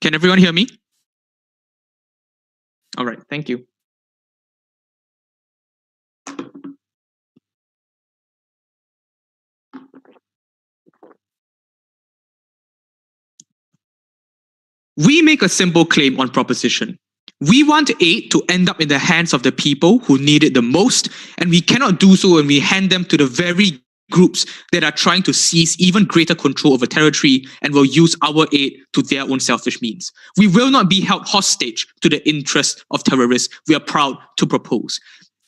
Can everyone hear me? All right, thank you. We make a simple claim on proposition. We want aid to end up in the hands of the people who need it the most, and we cannot do so when we hand them to the very groups that are trying to seize even greater control over territory and will use our aid to their own selfish means. We will not be held hostage to the interests of terrorists we are proud to propose.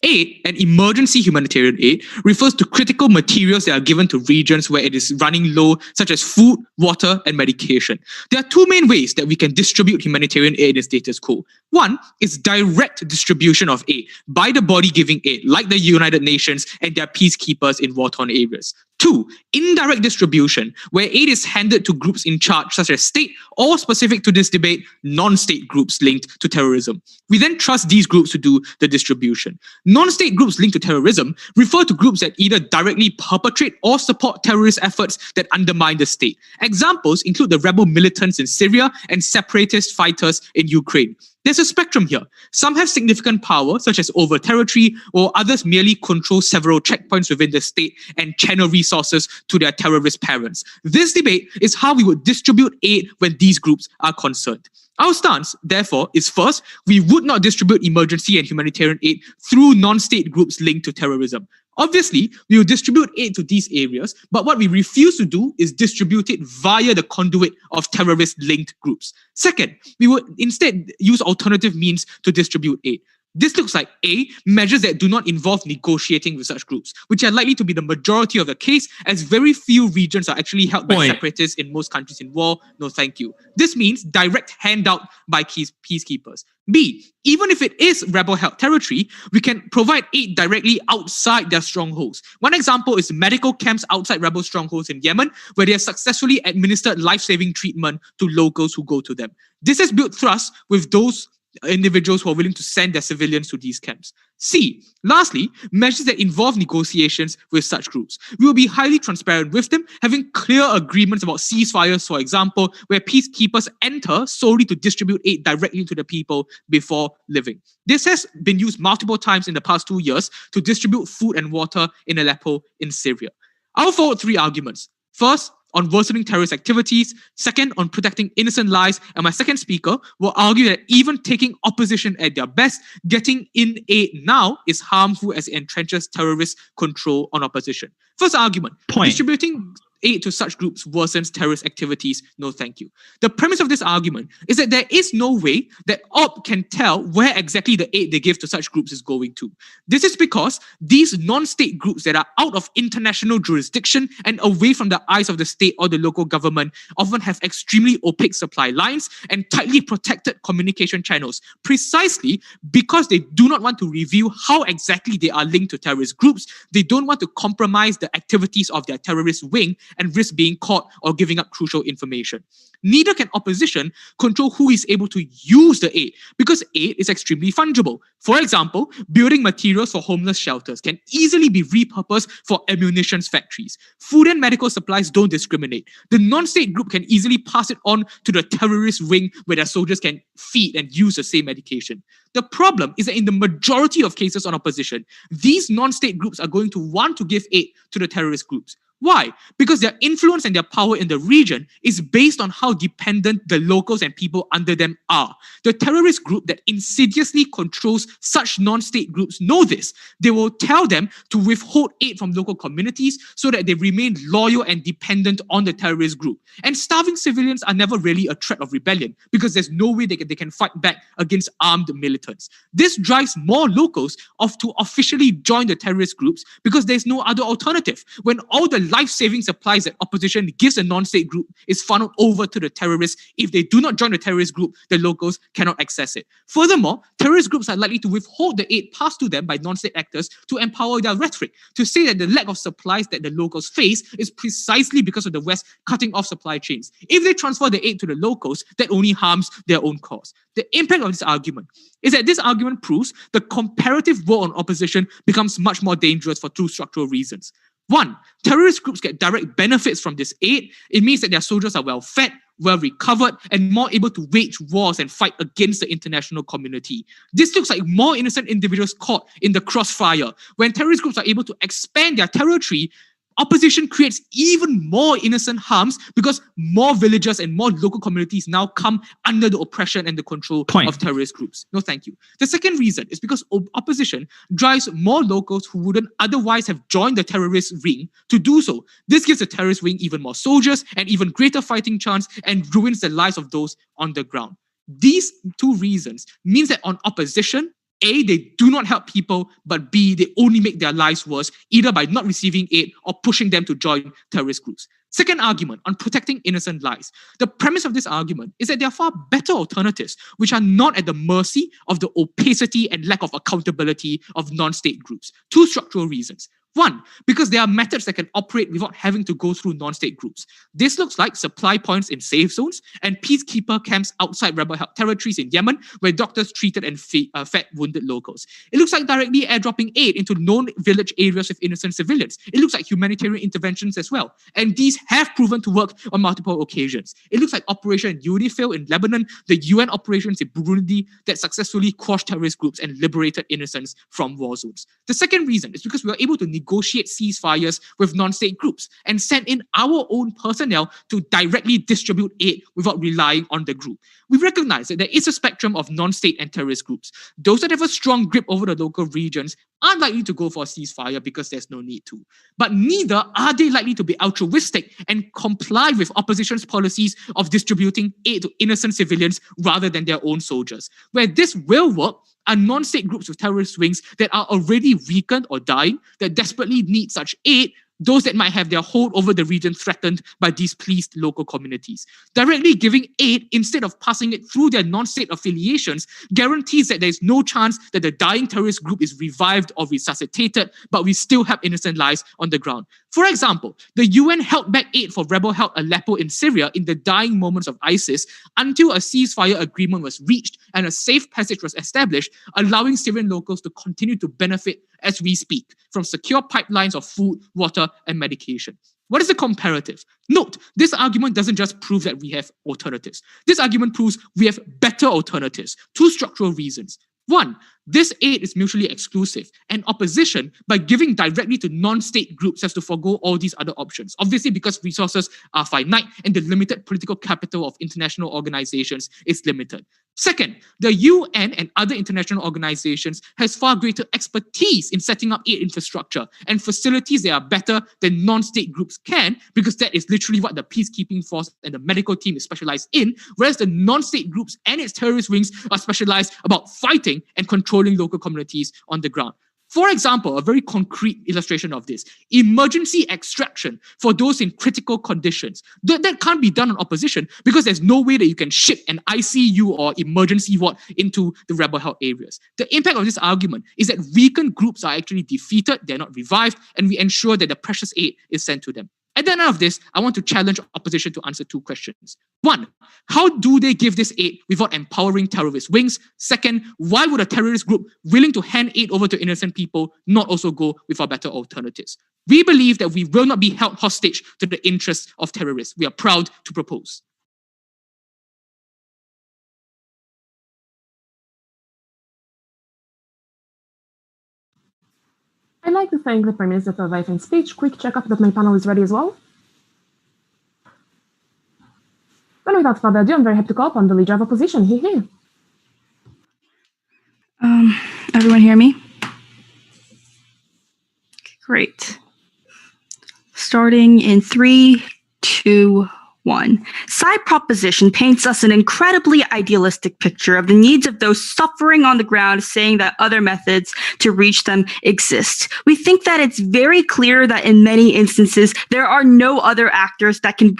Aid and emergency humanitarian aid refers to critical materials that are given to regions where it is running low, such as food, water, and medication. There are two main ways that we can distribute humanitarian aid in status quo. One is direct distribution of aid by the body giving aid, like the United Nations and their peacekeepers in war-torn areas. Two, indirect distribution, where aid is handed to groups in charge, such as state, or specific to this debate, non-state groups linked to terrorism. We then trust these groups to do the distribution. Non-state groups linked to terrorism refer to groups that either directly perpetrate or support terrorist efforts that undermine the state. Examples include the rebel militants in Syria and separatist fighters in Ukraine. There's a spectrum here. Some have significant power, such as over territory, or others merely control several checkpoints within the state and channel resources to their terrorist parents. This debate is how we would distribute aid when these groups are concerned. Our stance, therefore, is first, we would not distribute emergency and humanitarian aid through non-state groups linked to terrorism. Obviously, we will distribute aid to these areas, but what we refuse to do is distribute it via the conduit of terrorist-linked groups. Second, we would instead use alternative means to distribute aid. This looks like A, measures that do not involve negotiating with such groups, which are likely to be the majority of the case, as very few regions are actually held by separatists in most countries in war. No thank you. This means direct handout by peacekeepers. B, even if it is rebel-held territory, we can provide aid directly outside their strongholds. One example is medical camps outside rebel strongholds in Yemen, where they have successfully administered life-saving treatment to locals who go to them. This has built trust with those individuals who are willing to send their civilians to these camps. C, lastly, measures that involve negotiations with such groups. We will be highly transparent with them, having clear agreements about ceasefires, for example, where peacekeepers enter solely to distribute aid directly to the people before leaving. This has been used multiple times in the past 2 years to distribute food and water in Aleppo in Syria. I'll forward three arguments. First, on worsening terrorist activities, second, on protecting innocent lives, and my second speaker will argue that even taking opposition at their best, getting in aid now is harmful as it entrenches terrorist control on opposition. First argument, distributing aid to such groups worsens terrorist activities. No thank you. The premise of this argument is that there is no way that OP can tell where exactly the aid they give to such groups is going to. This is because these non-state groups that are out of international jurisdiction and away from the eyes of the state or the local government often have extremely opaque supply lines and tightly protected communication channels, precisely because they do not want to reveal how exactly they are linked to terrorist groups. They don't want to compromise the activities of their terrorist wing and risk being caught or giving up crucial information. Neither can opposition control who is able to use the aid, because aid is extremely fungible. For example, building materials for homeless shelters can easily be repurposed for ammunition factories. Food and medical supplies don't discriminate. The non-state group can easily pass it on to the terrorist wing where their soldiers can feed and use the same medication. The problem is that in the majority of cases on opposition, these non-state groups are going to want to give aid to the terrorist groups. Why? Because their influence and their power in the region is based on how dependent the locals and people under them are. The terrorist group that insidiously controls such non-state groups know this. They will tell them to withhold aid from local communities so that they remain loyal and dependent on the terrorist group. And starving civilians are never really a threat of rebellion because there's no way they can fight back against armed militants. This drives more locals to officially join the terrorist groups because there's no other alternative. When all the life-saving supplies that opposition gives a non-state group is funneled over to the terrorists, if they do not join the terrorist group, the locals cannot access it. Furthermore, terrorist groups are likely to withhold the aid passed to them by non-state actors to empower their rhetoric, to say that the lack of supplies that the locals face is precisely because of the West cutting off supply chains. If they transfer the aid to the locals, that only harms their own cause. The impact of this argument is that this argument proves the comparative war on opposition becomes much more dangerous for two structural reasons. One, terrorist groups get direct benefits from this aid. It means that their soldiers are well fed, well recovered, and more able to wage wars and fight against the international community. This looks like more innocent individuals caught in the crossfire. When terrorist groups are able to expand their territory, opposition creates even more innocent harms because more villagers and more local communities now come under the oppression and the control of terrorist groups. No, thank you. The second reason is because opposition drives more locals who wouldn't otherwise have joined the terrorist ring to do so. This gives the terrorist ring even more soldiers and even greater fighting chance and ruins the lives of those on the ground. These two reasons means that on opposition, A, they do not help people, but B, they only make their lives worse, either by not receiving aid or pushing them to join terrorist groups. Second argument on protecting innocent lives. The premise of this argument is that there are far better alternatives which are not at the mercy of the opacity and lack of accountability of non-state groups. Two structural reasons. One, because there are methods that can operate without having to go through non-state groups. This looks like supply points in safe zones and peacekeeper camps outside rebel-held territories in Yemen where doctors treated and fed wounded locals. It looks like directly airdropping aid into known village areas with innocent civilians. It looks like humanitarian interventions as well. And these have proven to work on multiple occasions. It looks like Operation UNIFIL in Lebanon, the UN operations in Burundi that successfully quashed terrorist groups and liberated innocents from war zones. The second reason is because we were able to negotiate ceasefires with non-state groups and send in our own personnel to directly distribute aid without relying on the group. We recognize that there is a spectrum of non-state and terrorist groups. Those that have a strong grip over the local regions aren't likely to go for a ceasefire because there's no need to. But neither are they likely to be altruistic and comply with opposition's policies of distributing aid to innocent civilians rather than their own soldiers. Where this will work are non-state groups with terrorist wings that are already weakened or dying, that desperately need such aid, those that might have their hold over the region threatened by displeased local communities. Directly giving aid instead of passing it through their non-state affiliations guarantees that there is no chance that the dying terrorist group is revived or resuscitated, but we still have innocent lives on the ground. For example, the UN held back aid for rebel-held Aleppo in Syria in the dying moments of ISIS until a ceasefire agreement was reached and a safe passage was established, allowing Syrian locals to continue to benefit as we speak from secure pipelines of food, water, and medication. What is the comparative? Note, this argument doesn't just prove that we have alternatives. This argument proves we have better alternatives. Two structural reasons. One, this aid is mutually exclusive, and opposition, by giving directly to non-state groups, has to forego all these other options. Obviously, because resources are finite and the limited political capital of international organizations is limited. Second, the UN and other international organizations has far greater expertise in setting up aid infrastructure and facilities that are better than non-state groups can, because that is literally what the peacekeeping force and the medical team is specialized in, whereas the non-state groups and its terrorist wings are specialized about fighting and controlling local communities on the ground. For example, a very concrete illustration of this, emergency extraction for those in critical conditions. That can't be done on opposition because there's no way that you can ship an ICU or emergency ward into the rebel-held areas. The impact of this argument is that weakened groups are actually defeated, they're not revived, and we ensure that the precious aid is sent to them. At the end of this, I want to challenge opposition to answer two questions. One, how do they give this aid without empowering terrorist wings? Second, why would a terrorist group willing to hand aid over to innocent people not also go with our better alternatives? We believe that we will not be held hostage to the interests of terrorists. We are proud to propose. I'd like to thank the Prime Minister for a very fine speech. Quick checkup that my panel is ready as well. Then without further ado, I'm very happy to call upon the leader of opposition. Here. Everyone hear me? Okay, great. Starting in 3, 2, 1. Side proposition paints us an incredibly idealistic picture of the needs of those suffering on the ground, saying that other methods to reach them exist. We think that it's very clear that in many instances, there are no other actors that can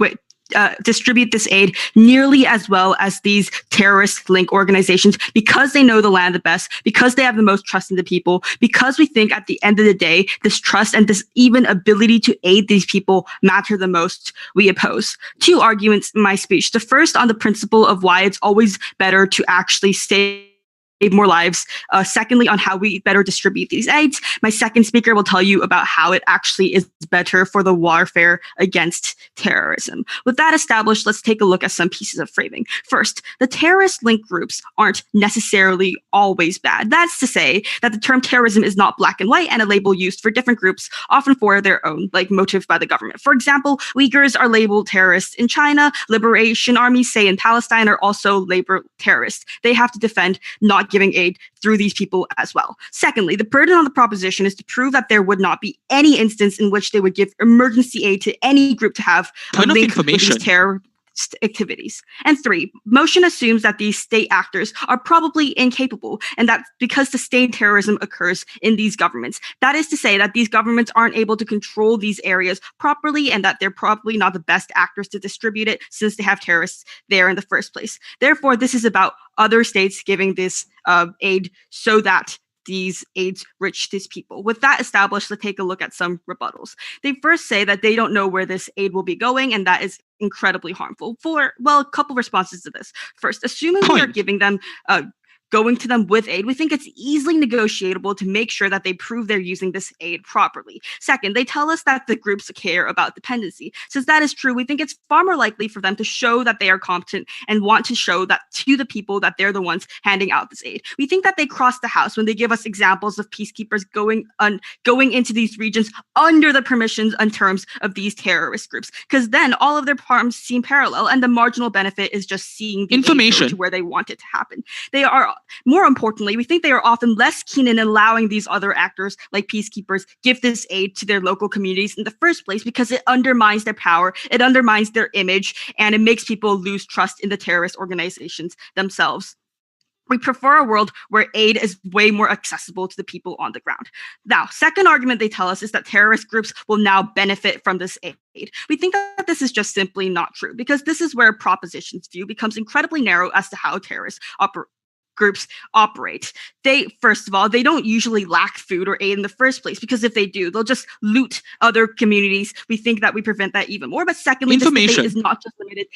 distribute this aid nearly as well as these terrorist link organizations, because they know the land the best, because they have the most trust in the people, because we think at the end of the day, this trust and this even ability to aid these people matter the most. We oppose. Two arguments in my speech. The first on the principle of why it's always better to actually stay more lives. Secondly, on how we better distribute these aids. My second speaker will tell you about how it actually is better for the warfare against terrorism. With that established, let's take a look at some pieces of framing. First, the terrorist link groups aren't necessarily always bad. That's to say that the term terrorism is not black and white and a label used for different groups, often for their own motive by the government. For example, Uyghurs are labeled terrorists in China. Liberation armies, say in Palestine, are also labeled terrorists. They have to defend not giving aid through these people as well. Secondly, the burden on the proposition is to prove that there would not be any instance in which they would give emergency aid to any group to have a link with these terror activities. And three, motion assumes that these state actors are probably incapable, and that because sustained terrorism occurs in these governments, that is to say that these governments aren't able to control these areas properly, and that they're probably not the best actors to distribute it since they have terrorists there in the first place. Therefore, this is about other states giving this aid so that these aids reach these people. With that established, let's take a look at some rebuttals. They first say that they don't know where this aid will be going, and that is incredibly harmful. A couple responses to this. First, assuming we are giving them going to them with aid, we think it's easily negotiable to make sure that they prove they're using this aid properly. Second, they tell us that the groups care about dependency. Since that is true, we think it's far more likely for them to show that they are competent and want to show that to the people that they're the ones handing out this aid. We think that they cross the house when they give us examples of peacekeepers going into these regions under the permissions and terms of these terrorist groups, because then all of their harms seem parallel, and the marginal benefit is just seeing the information to where they want it to happen. They are, more importantly, we think they are often less keen in allowing these other actors, like peacekeepers, give this aid to their local communities in the first place, because it undermines their power, it undermines their image, and it makes people lose trust in the terrorist organizations themselves. We prefer a world where aid is way more accessible to the people on the ground. Now, second argument they tell us is that terrorist groups will now benefit from this aid. We think that this is just simply not true, because this is where proposition's view becomes incredibly narrow as to how terrorist groups operate. First of all, they don't usually lack food or aid in the first place, because if they do, they'll just loot other communities. We think that we prevent that even more. But secondly, this debate is not just limited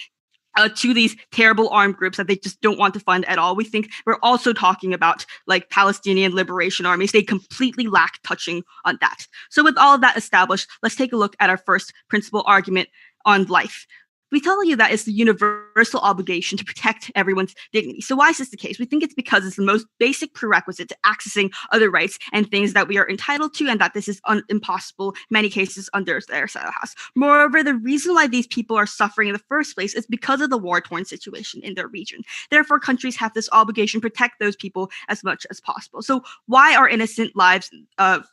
to these terrible armed groups that they just don't want to fund at all. We think we're also talking about like Palestinian liberation armies. They completely lack touching on that. So with all of that established, let's take a look at our first principal argument on life. We tell you that it's the universal obligation to protect everyone's dignity. So why is this the case? We think it's because it's the most basic prerequisite to accessing other rights and things that we are entitled to, and that this is impossible in many cases under their side of the house. Moreover, the reason why these people are suffering in the first place is because of the war-torn situation in their region. Therefore, countries have this obligation to protect those people as much as possible. So why are innocent lives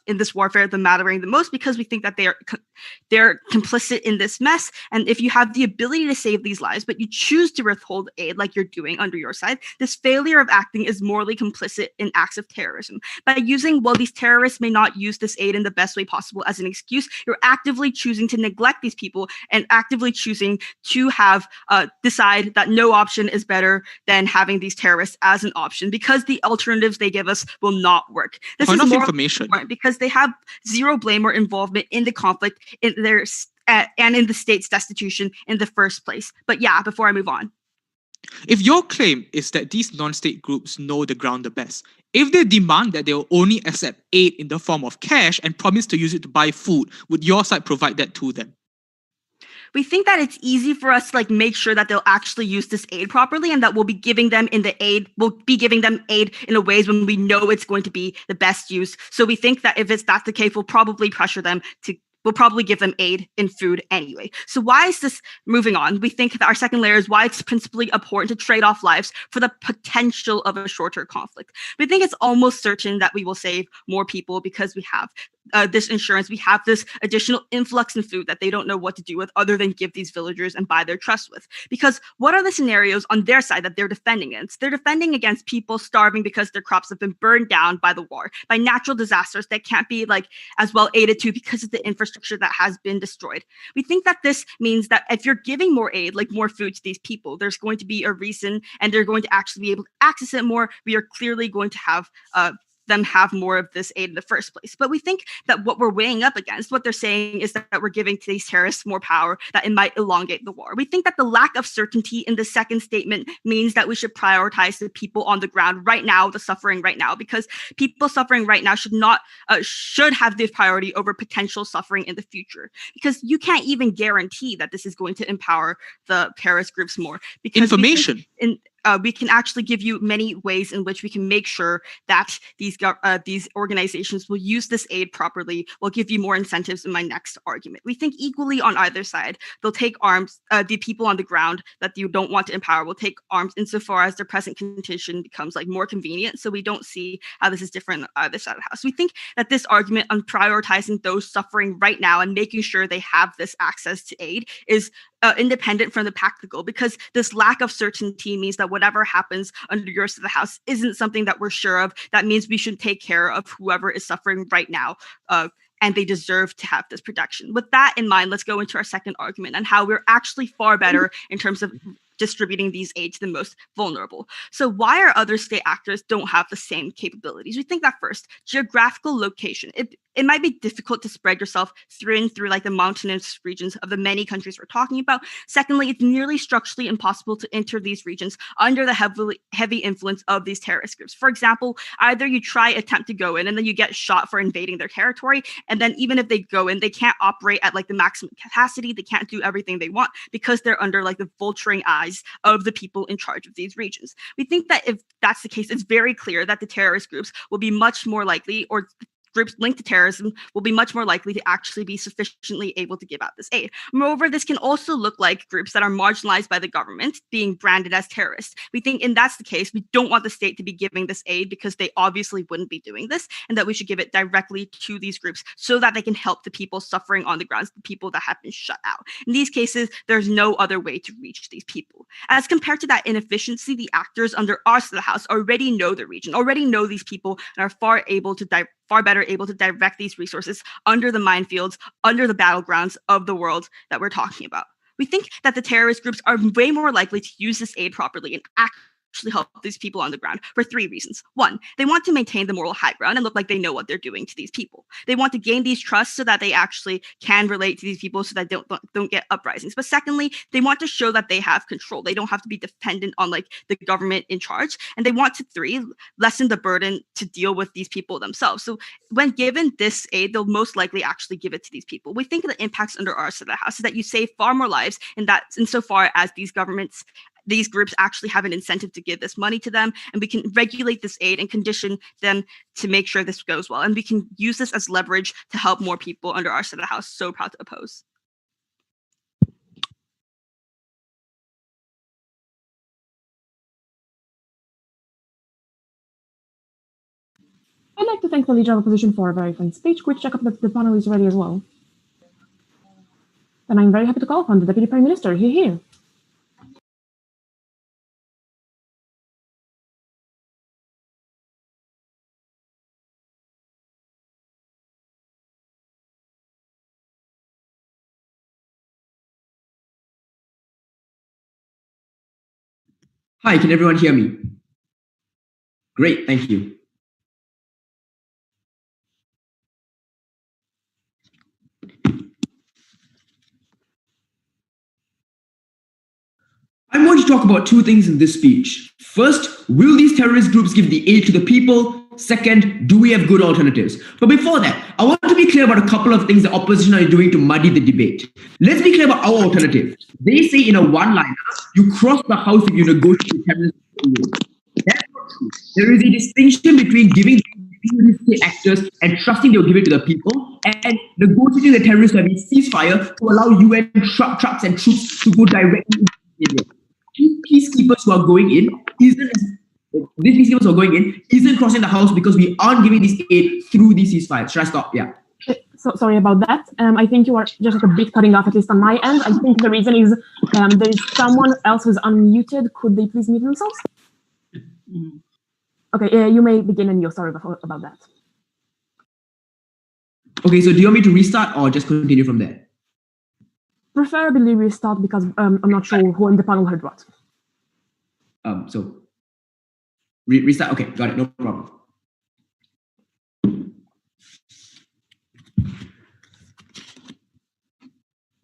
in this warfare mattering the most? Because we think that they're complicit in this mess, and if you have the ability to save these lives, but you choose to withhold aid like you're doing under your side, this failure of acting is morally complicit in acts of terrorism. By using, well, these terrorists may not use this aid in the best way possible as an excuse, you're actively choosing to neglect these people and actively choosing to have decide that no option is better than having these terrorists as an option, because the alternatives they give us will not work. This is more important because they have zero blame or involvement in the conflict in their and in the state's destitution in the first place. But yeah, before I move on. If your claim is that these non-state groups know the ground the best, if they demand that they will only accept aid in the form of cash and promise to use it to buy food, would your side provide that to them? We think that it's easy for us to make sure that they'll actually use this aid properly, and that we'll be giving them aid in a ways when we know it's going to be the best use. So we think that if that's the case, we'll probably pressure them to we'll probably give them aid in food anyway. So why is this moving on? We think that our second layer is why it's principally important to trade off lives for the potential of a shorter conflict. We think it's almost certain that we will save more people because we have this insurance, we have this additional influx in food that they don't know what to do with other than give these villagers and buy their trust with. Because what are the scenarios on their side that they're defending against? They're defending against people starving because their crops have been burned down by the war, by natural disasters that can't be as well aided to because of the infrastructure that has been destroyed. We think that this means that if you're giving more aid, more food to these people, there's going to be a reason and they're going to actually be able to access it more. We are clearly going to have them have more of this aid in the first place. But we think that what we're weighing up against, what they're saying is that we're giving to these terrorists more power, that it might elongate the war. We think that the lack of certainty in the second statement means that we should prioritize the people on the ground right now, the suffering right now, because people suffering right now should have the priority over potential suffering in the future. Because you can't even guarantee that this is going to empower the terrorist groups more. Because Information. We can actually give you many ways in which we can make sure that these organizations will use this aid properly. We'll give you more incentives in my next argument. We think equally on either side, they'll take arms, the people on the ground that you don't want to empower will take arms insofar as their present condition becomes like more convenient. So we don't see how this is different on either side of the house. We think that this argument on prioritizing those suffering right now and making sure they have this access to aid is independent from the practical, because this lack of certainty means that whatever happens under your side of the house isn't something that we're sure of. That means we should take care of whoever is suffering right now, and they deserve to have this protection. With that in mind, let's go into our second argument and how we're actually far better in terms of distributing these aid to the most vulnerable. So why are other state actors don't have the same capabilities? We think that first, geographical location. It might be difficult to spread yourself through like the mountainous regions of the many countries we're talking about. Secondly, it's nearly structurally impossible to enter these regions under the heavy influence of these terrorist groups. For example, either you attempt to go in and then you get shot for invading their territory, and then even if they go in, they can't operate at like the maximum capacity. They can't do everything they want because they're under like the vulturing eyes of the people in charge of these regions. We think that if that's the case, it's very clear that the terrorist groups will be much more likely, or groups linked to terrorism will be much more likely to actually be sufficiently able to give out this aid. Moreover, this can also look like groups that are marginalized by the government being branded as terrorists. We think, and that's the case, we don't want the state to be giving this aid because they obviously wouldn't be doing this, and that we should give it directly to these groups so that they can help the people suffering on the ground, the people that have been shut out. In these cases, there's no other way to reach these people. As compared to that inefficiency, the actors under our side of the house already know the region, already know these people, and are far better able to direct these resources under the minefields, under the battlegrounds of the world that we're talking about. We think that the terrorist groups are way more likely to use this aid properly and actually help these people on the ground for three reasons. One, they want to maintain the moral high ground and look like they know what they're doing to these people. They want to gain these trusts so that they actually can relate to these people so that they don't get uprisings. But secondly, they want to show that they have control. They don't have to be dependent on like the government in charge. And they want to, three, lessen the burden to deal with these people themselves. So when given this aid, they'll most likely actually give it to these people. We think the impacts under our side of the house is that you save far more lives insofar as these groups actually have an incentive to give this money to them, and we can regulate this aid and condition them to make sure this goes well. And we can use this as leverage to help more people under our side of the house so proud to oppose. I'd like to thank the leader of opposition for a very fine speech. Quick check up that the panel is ready as well. And I'm very happy to call upon the Deputy Prime Minister. Here. Hi, can everyone hear me? Great, thank you. I'm going to talk about two things in this speech. First, will these terrorist groups give the aid to the people? Second, do we have good alternatives? But before that, I want to be clear about a couple of things the opposition are doing to muddy the debate. Let's be clear about our alternative. They say in a one-liner, you cross the house if you negotiate with terrorist groups. That's not true. There is a distinction between giving to state actors and trusting they'll give it to the people, and negotiating the terrorists to have a ceasefire to allow UN trucks and troops to go directly into the area. Peacekeepers who are going in isn't crossing the house because we aren't giving this aid through these ceasefires. Should I stop? Yeah. So sorry about that. I think you are just a bit cutting off, at least on my end. I think the reason is there is someone else who's unmuted. Could they please mute themselves? Okay, you may begin, and you're sorry about that. Okay, so do you want me to restart or just continue from there? Preferably restart because I'm not sure who in the panel heard what. So restart. Okay, got it. No problem.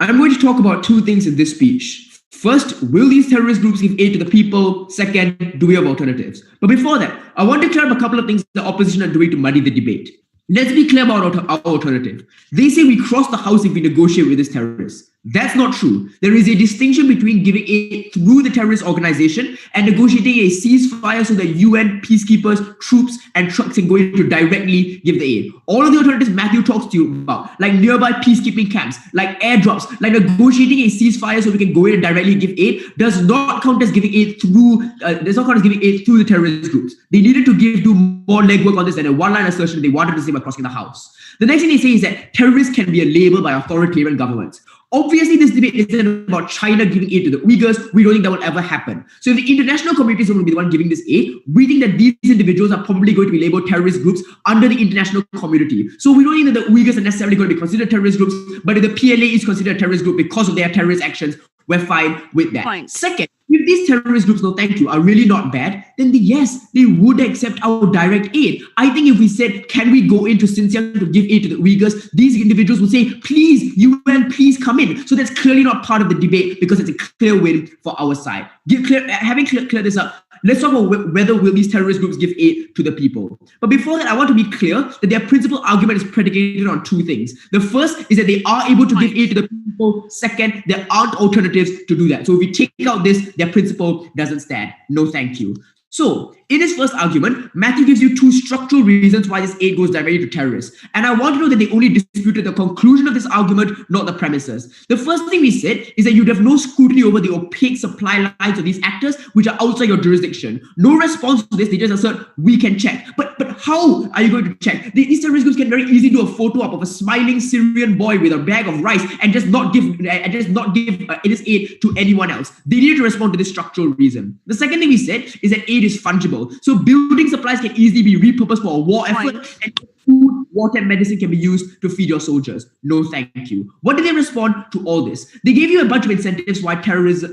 I'm going to talk about two things in this speech. First, will these terrorist groups give aid to the people? Second, do we have alternatives? But before that, I want to clear up a couple of things the opposition are doing to muddy the debate. Let's be clear about our alternative. They say we cross the house if we negotiate with this terrorist. That's not true. There is a distinction between giving aid through the terrorist organization and negotiating a ceasefire so that UN peacekeepers, troops, and trucks can go in to directly give the aid. All of the alternatives Matthew talks to you about, like nearby peacekeeping camps, like airdrops, like negotiating a ceasefire so we can go in and directly give aid, does not count as giving aid through. Does not count as giving aid through the terrorist groups. They needed to do more legwork on this than a one-line assertion they wanted to say by crossing the house. The next thing they say is that terrorists can be a label by authoritarian governments. Obviously, this debate isn't about China giving aid to the Uyghurs. We don't think that will ever happen. So if the international community is going to be the one giving this aid, we think that these individuals are probably going to be labeled terrorist groups under the international community. So we don't think that the Uyghurs are necessarily going to be considered terrorist groups, but if the PLA is considered a terrorist group because of their terrorist actions, we're fine with that. Fine. Second, if these terrorist groups, no thank you, are really not bad, then yes, they would accept our direct aid. I think if we said, can we go into Xinjiang to give aid to the Uyghurs, these individuals would say, please, UN, please come in. So that's clearly not part of the debate because it's a clear win for our side. Having cleared this up, let's talk about whether will these terrorist groups give aid to the people. But before that, I want to be clear that their principal argument is predicated on two things. The first is that they are able to give aid to the people. Second, there aren't alternatives to do that. So if we take out this, their principle doesn't stand. No, thank you. So, in his first argument, Matthew gives you two structural reasons why this aid goes directly to terrorists. And I want to know that they only disputed the conclusion of this argument, not the premises. The first thing we said is that you'd have no scrutiny over the opaque supply lines of these actors, which are outside your jurisdiction. No response to this, they just assert, we can check. But how are you going to check? These terrorist groups can very easily do a photo op of a smiling Syrian boy with a bag of rice and just not give this aid to anyone else. They needed to respond to this structural reason. The second thing we said is that aid is fungible. So building supplies can easily be repurposed for a war effort, and food, water, and medicine can be used to feed your soldiers. No, thank you. What did they respond to all this? They gave you a bunch of incentives why terrorists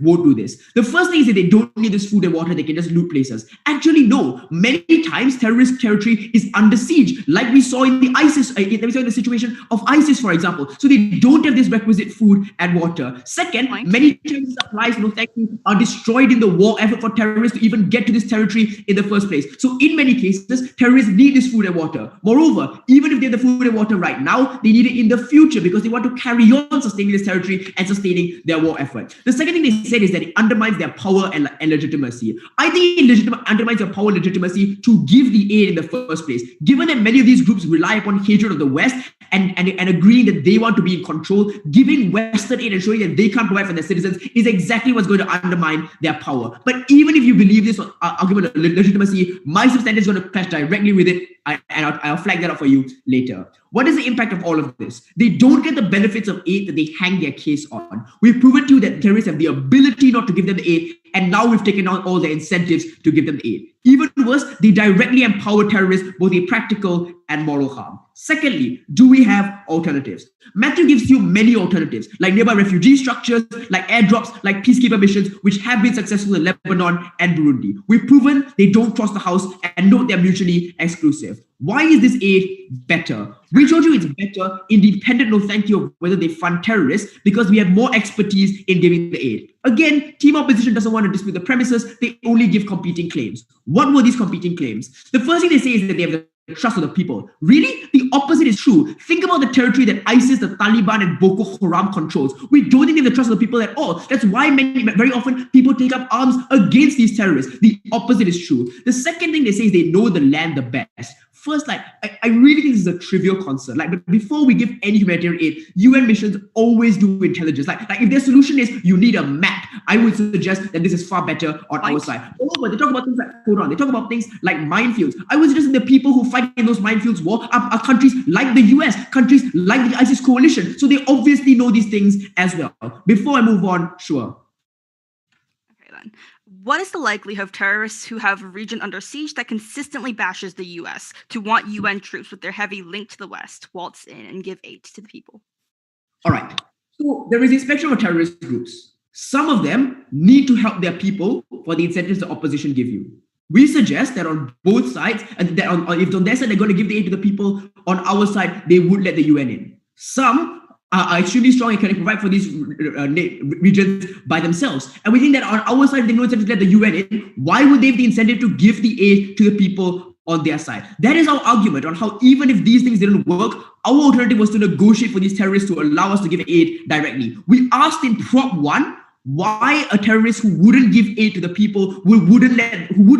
won't do this. The first thing is that they don't need this food and water, they can just loot places. Actually, no. Many times terrorist territory is under siege, like we saw in the situation of ISIS, for example. So they don't have this requisite food and water. Second, many terrorist supplies, no thank you, are destroyed in the war effort for terrorists to even get to this territory in the first place. So in many cases, terrorists need this food and water. Moreover, even if they have the food and water right now, they need it in the future because they want to carry on sustaining this territory and sustaining their war effort. The second thing they said is that it undermines their power and legitimacy. I think it undermines their power and legitimacy to give the aid in the first place. Given that many of these groups rely upon hatred of the West and agreeing that they want to be in control, giving Western aid and showing that they can't provide for their citizens is exactly what's going to undermine their power. But even if you believe this argument of legitimacy, my substandard is going to clash directly with it, and I'll flag that up for you later. What is the impact of all of this? They don't get the benefits of aid that they hang their case on. We've proven to you that terrorists have the ability not to give them the aid, and now we've taken out all the incentives to give them the aid. Even worse, they directly empower terrorists, both a practical and moral harm. Secondly, do we have alternatives? Matthew gives you many alternatives, like nearby refugee structures, like airdrops, like peacekeeper missions, which have been successful in Lebanon and Burundi. We've proven they don't cross the house, and note they're mutually exclusive. Why is this aid better? We told you it's better, independent, no thank you, of whether they fund terrorists, because we have more expertise in giving the aid. Again, team opposition doesn't want to dispute the premises, they only give competing claims. What were these competing claims? The first thing they say is that they have the trust of the people. Really? The opposite is true. Think about the territory that ISIS, the Taliban, and Boko Haram controls. We don't think they have the trust of the people at all. That's why very often people take up arms against these terrorists. The opposite is true. The second thing they say is they know the land the best. First, I really think this is a trivial concept. But before we give any humanitarian aid, UN missions always do intelligence. Like if their solution is you need a map, I would suggest that this is far better on our side. Oh, they talk about things like, hold on, they talk about things like minefields. I would suggest that the people who fight in those minefields war are countries like the US, countries like the ISIS coalition. So they obviously know these things as well. Before I move on, sure. Okay then. What is the likelihood of terrorists who have a region under siege that consistently bashes the US to want UN troops with their heavy link to the West waltz in and give aid to the people? All right. So there is a spectrum of terrorist groups. Some of them need to help their people for the incentives the opposition give you. We suggest that on both sides, and that if on their side they're going to give the aid to the people, on our side they would let the UN in. Some are extremely strong and can provide for these regions by themselves. And we think that on our side, they know incentive to let the UN in. Why would they have the incentive to give the aid to the people on their side? That is our argument on how even if these things didn't work, our alternative was to negotiate for these terrorists to allow us to give aid directly. We asked in Prop 1 why a terrorist who wouldn't give aid to the people, who would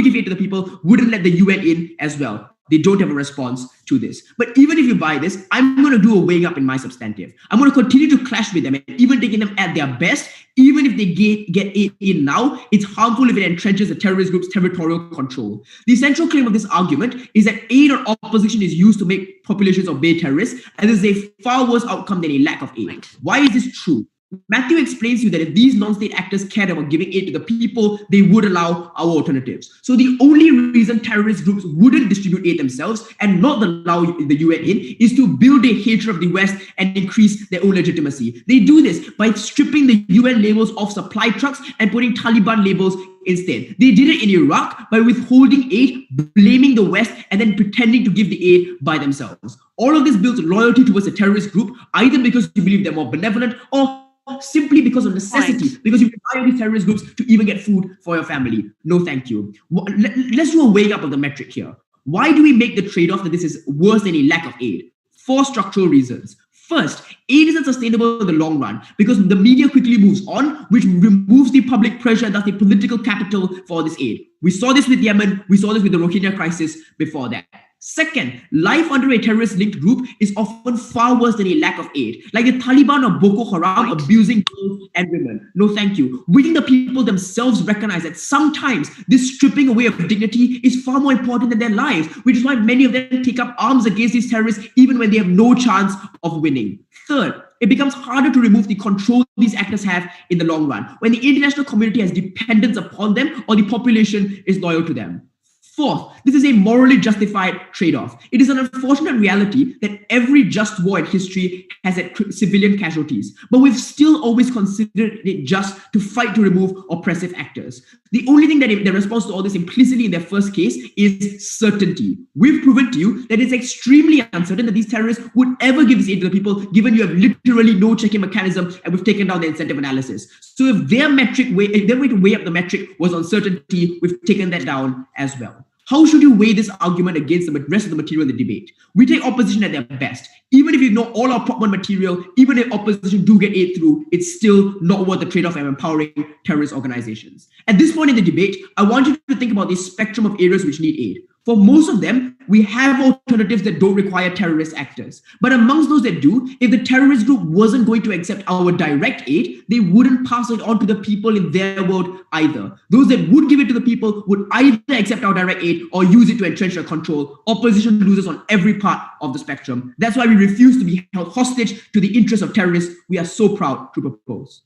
give aid to the people, wouldn't let the UN in as well. They don't have a response to this. But even if you buy this, I'm going to do a weighing up in my substantive. I'm going to continue to clash with them and even taking them at their best. Even if they get aid in now, it's harmful if it entrenches the terrorist group's territorial control. The central claim of this argument is that aid or opposition is used to make populations obey terrorists, and this is a far worse outcome than a lack of aid. Right. Why is this true? Matthew explains to you that if these non-state actors cared about giving aid to the people, they would allow our alternatives. So the only reason terrorist groups wouldn't distribute aid themselves and not allow the UN in is to build a hatred of the West and increase their own legitimacy. They do this by stripping the UN labels off supply trucks and putting Taliban labels instead. They did it in Iraq by withholding aid, blaming the West, and then pretending to give the aid by themselves. All of this builds loyalty towards a terrorist group, either because you believe they're more benevolent or simply because of necessity, because you rely on these terrorist groups to even get food for your family. No, thank you. Let's do a weighing up of the metric here. Why do we make the trade-off that this is worse than a lack of aid? 4 structural reasons. First, aid isn't sustainable in the long run because the media quickly moves on, which removes the public pressure and thus the political capital for this aid. We saw this with Yemen. We saw this with the Rohingya crisis before that. Second, life under a terrorist-linked group is often far worse than a lack of aid, like the Taliban or Boko Haram abusing girls and women. No, thank you. We think the people themselves recognize that sometimes this stripping away of dignity is far more important than their lives, which is why many of them take up arms against these terrorists even when they have no chance of winning. Third, it becomes harder to remove the control these actors have in the long run, when the international community has dependence upon them or the population is loyal to them. Fourth, this is a morally justified trade-off. It is an unfortunate reality that every just war in history has had civilian casualties, but we've still always considered it just to fight to remove oppressive actors. The only thing that the response to all this implicitly in their first case is certainty. We've proven to you that it's extremely uncertain that these terrorists would ever give this aid to the people, given you have literally no checking mechanism, and we've taken down the incentive analysis. So if their way to weigh up the metric was uncertainty, we've taken that down as well. How should you weigh this argument against the rest of the material in the debate? We take opposition at their best. Even if you ignore all our Prop 1 material, even if opposition do get aid through, it's still not worth the trade-off of empowering terrorist organizations. At this point in the debate, I want you to think about the spectrum of areas which need aid. For most of them, we have alternatives that don't require terrorist actors. But amongst those that do, if the terrorist group wasn't going to accept our direct aid, they wouldn't pass it on to the people in their world either. Those that would give it to the people would either accept our direct aid or use it to entrench their control. Opposition loses on every part of the spectrum. That's why we refuse to be held hostage to the interests of terrorists we are so proud to propose.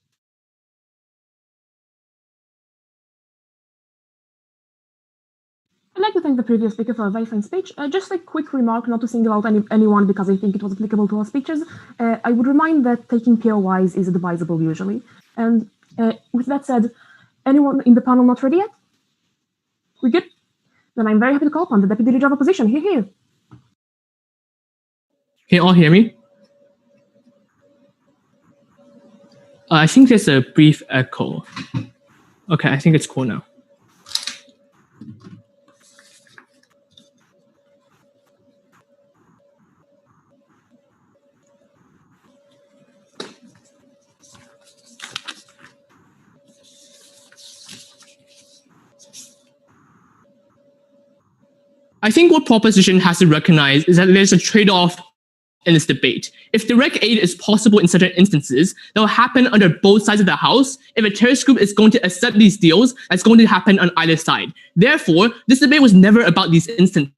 I'd like to thank the previous speaker for a very fine speech. Just a quick remark, not to single out anyone because I think it was applicable to all speeches. I would remind that taking POIs is advisable usually. And with that said, anyone in the panel not ready yet? We good? Then I'm very happy to call upon the Deputy Leader of Opposition. Here. Can you all hear me? I think there's a brief echo. Okay, I think it's cool now. I think what proposition has to recognize is that there's a trade-off in this debate. If direct aid is possible in certain instances, that will happen under both sides of the house. If a terrorist group is going to accept these deals, that's going to happen on either side. Therefore, this debate was never about these instances.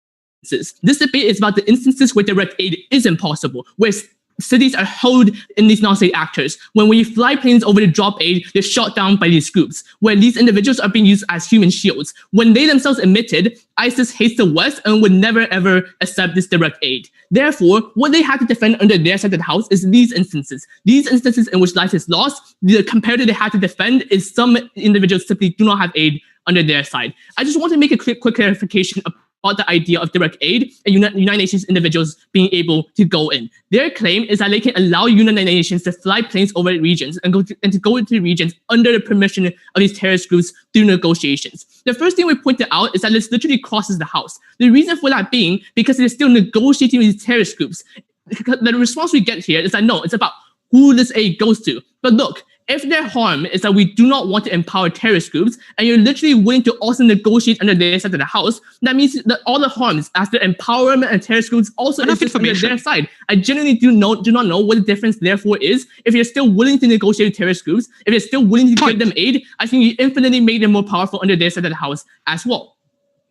This debate is about the instances where direct aid is impossible, where cities are held in these non-state actors. When we fly planes over to drop aid, they're shot down by these groups. When these individuals are being used as human shields. When they themselves admitted ISIS hates the West and would never ever accept this direct aid. Therefore, what they had to defend under their side of the house is these instances. These instances in which life is lost, the comparator they had to defend is some individuals simply do not have aid under their side. I just want to make a quick clarification about the idea of direct aid and United Nations individuals being able to go in. Their claim is that they can allow United Nations to fly planes over regions and to go into regions under the permission of these terrorist groups through negotiations. The first thing we pointed out is that this literally crosses the House. The reason for that being because they're still negotiating with these terrorist groups. The response we get here is that no, it's about who this aid goes to. But look, if their harm is that we do not want to empower terrorist groups, and you're literally willing to also negotiate under their side of the House, that means that all the harms as the empowerment and terrorist groups also exist under their side. I genuinely do not know what the difference therefore is. If you're still willing to negotiate with terrorist groups, if you're still willing to give them aid, I think you infinitely made them more powerful under their side of the House as well.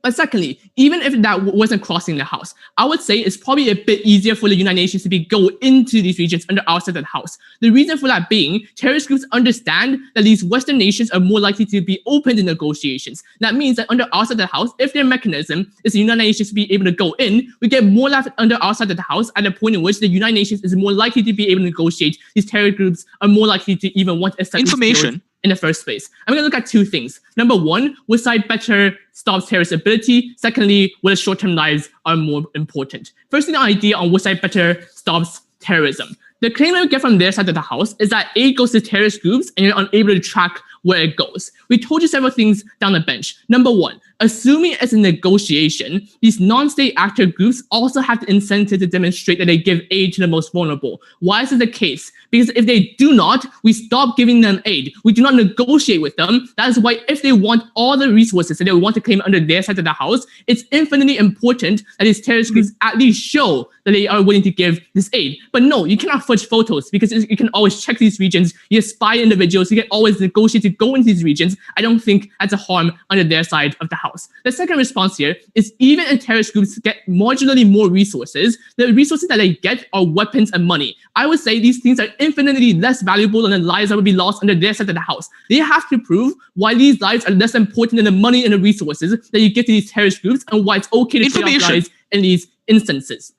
But secondly, even if that wasn't crossing the House, I would say it's probably a bit easier for the United Nations to go into these regions under our side of the House. The reason for that being, terrorist groups understand that these Western nations are more likely to be open to negotiations. That means that under our side of the House, if their mechanism is the United Nations to be able to go in, we get more left under our side of the House at a point in which the United Nations is more likely to be able to negotiate. These terrorist groups are more likely to even want to establish information in the first place. I'm going to look at two things. Number one, which side better stops terrorist ability? Secondly, whether short-term lives are more important. Firstly, the idea on which side better stops terrorism. The claim that we get from their side of the House is that aid goes to terrorist groups and you're unable to track where it goes. We told you several things down the bench. Number one, assuming it's a negotiation, these non-state actor groups also have the incentive to demonstrate that they give aid to the most vulnerable. Why is this the case? Because if they do not, we stop giving them aid. We do not negotiate with them. That is why if they want all the resources that they want to claim under their side of the House, it's infinitely important that these terrorist groups at least show that they are willing to give this aid. But no, you cannot fudge photos because you can always check these regions. You spy individuals. You can always negotiate to go into these regions. I don't think that's a harm under their side of the House. The second response here is even if terrorist groups get marginally more resources, the resources that they get are weapons and money. I would say these things are infinitely less valuable than the lives that would be lost under their side of the House. They have to prove why these lives are less important than the money and the resources that you give to these terrorist groups and why it's okay to trade off lives in these instances.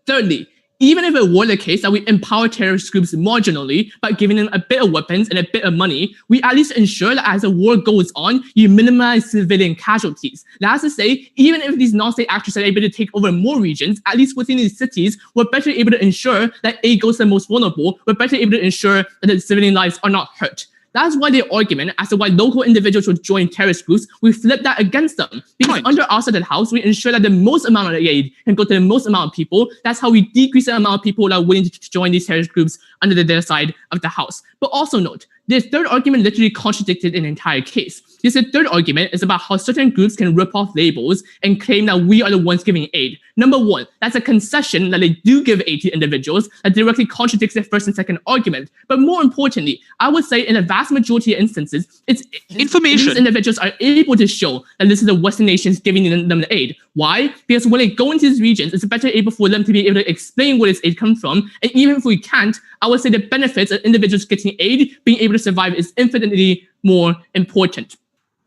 Thirdly, even if it were the case that we empower terrorist groups marginally by giving them a bit of weapons and a bit of money, we at least ensure that as the war goes on, you minimize civilian casualties. That's to say, even if these non-state actors are able to take over more regions, at least within these cities, we're better able to ensure that aid goes to the most vulnerable. We're better able to ensure that the civilian lives are not hurt. That's why the argument as to why local individuals should join terrorist groups, we flip that against them. Because under our side of the House, we ensure that the most amount of aid can go to the most amount of people. That's how we decrease the amount of people that are willing to join these terrorist groups under their side of the House. But also note, this third argument literally contradicted an entire case. This third argument is about how certain groups can rip off labels and claim that we are the ones giving aid. Number one, that's a concession that they do give aid to individuals that directly contradicts their first and second argument. But more importantly, I would say in a vast majority of instances, it's information. These individuals are able to show that this is the Western nations giving them the aid. Why? Because when they go into these regions, it's better able for them to be able to explain where this aid comes from. And even if we can't, I would say the benefits of individuals getting aid, being able to survive is infinitely more important.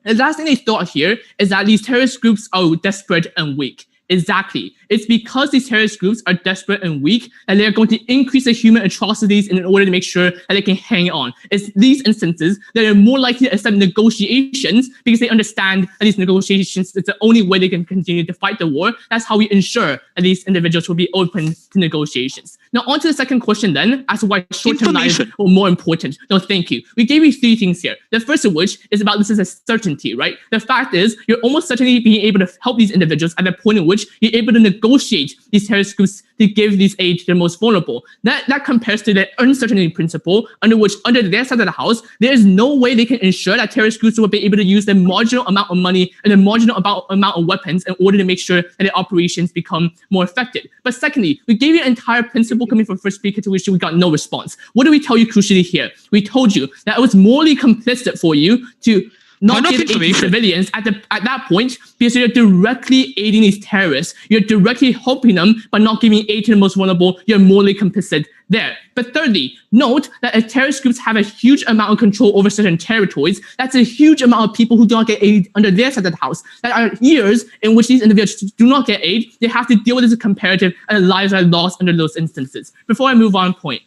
The last thing they thought here is that these terrorist groups are desperate and weak. Exactly. It's because these terrorist groups are desperate and weak that they're going to increase the human atrocities in order to make sure that they can hang on. It's these instances that are more likely to accept negotiations because they understand that these negotiations is the only way they can continue to fight the war. That's how we ensure that these individuals will be open to negotiations. Now, on to the second question then, as to why short-term lives are more important. No, thank you. We gave you three things here. The first of which is about this is a certainty, right? The fact is, you're almost certainly being able to help these individuals at the point in which you're able to negotiate these terrorist groups to give these aid to the most vulnerable. That compares to the uncertainty principle, under which, under their side of the House, there is no way they can ensure that terrorist groups will be able to use the marginal amount of money and the marginal amount of weapons in order to make sure that their operations become more effective. But secondly, we gave you an entire principle coming from first speaker to which we got no response. What do we tell you crucially here? We told you that it was morally complicit for you to not give aid to civilians at that point because you're directly aiding these terrorists. You're directly helping them by not giving aid to the most vulnerable. You're morally complicit there. But thirdly, note that if terrorist groups have a huge amount of control over certain territories, that's a huge amount of people who do not get aid under their side of the House. That are years in which these individuals do not get aid. They have to deal with this comparative and lives are lost under those instances. Before I move on, point.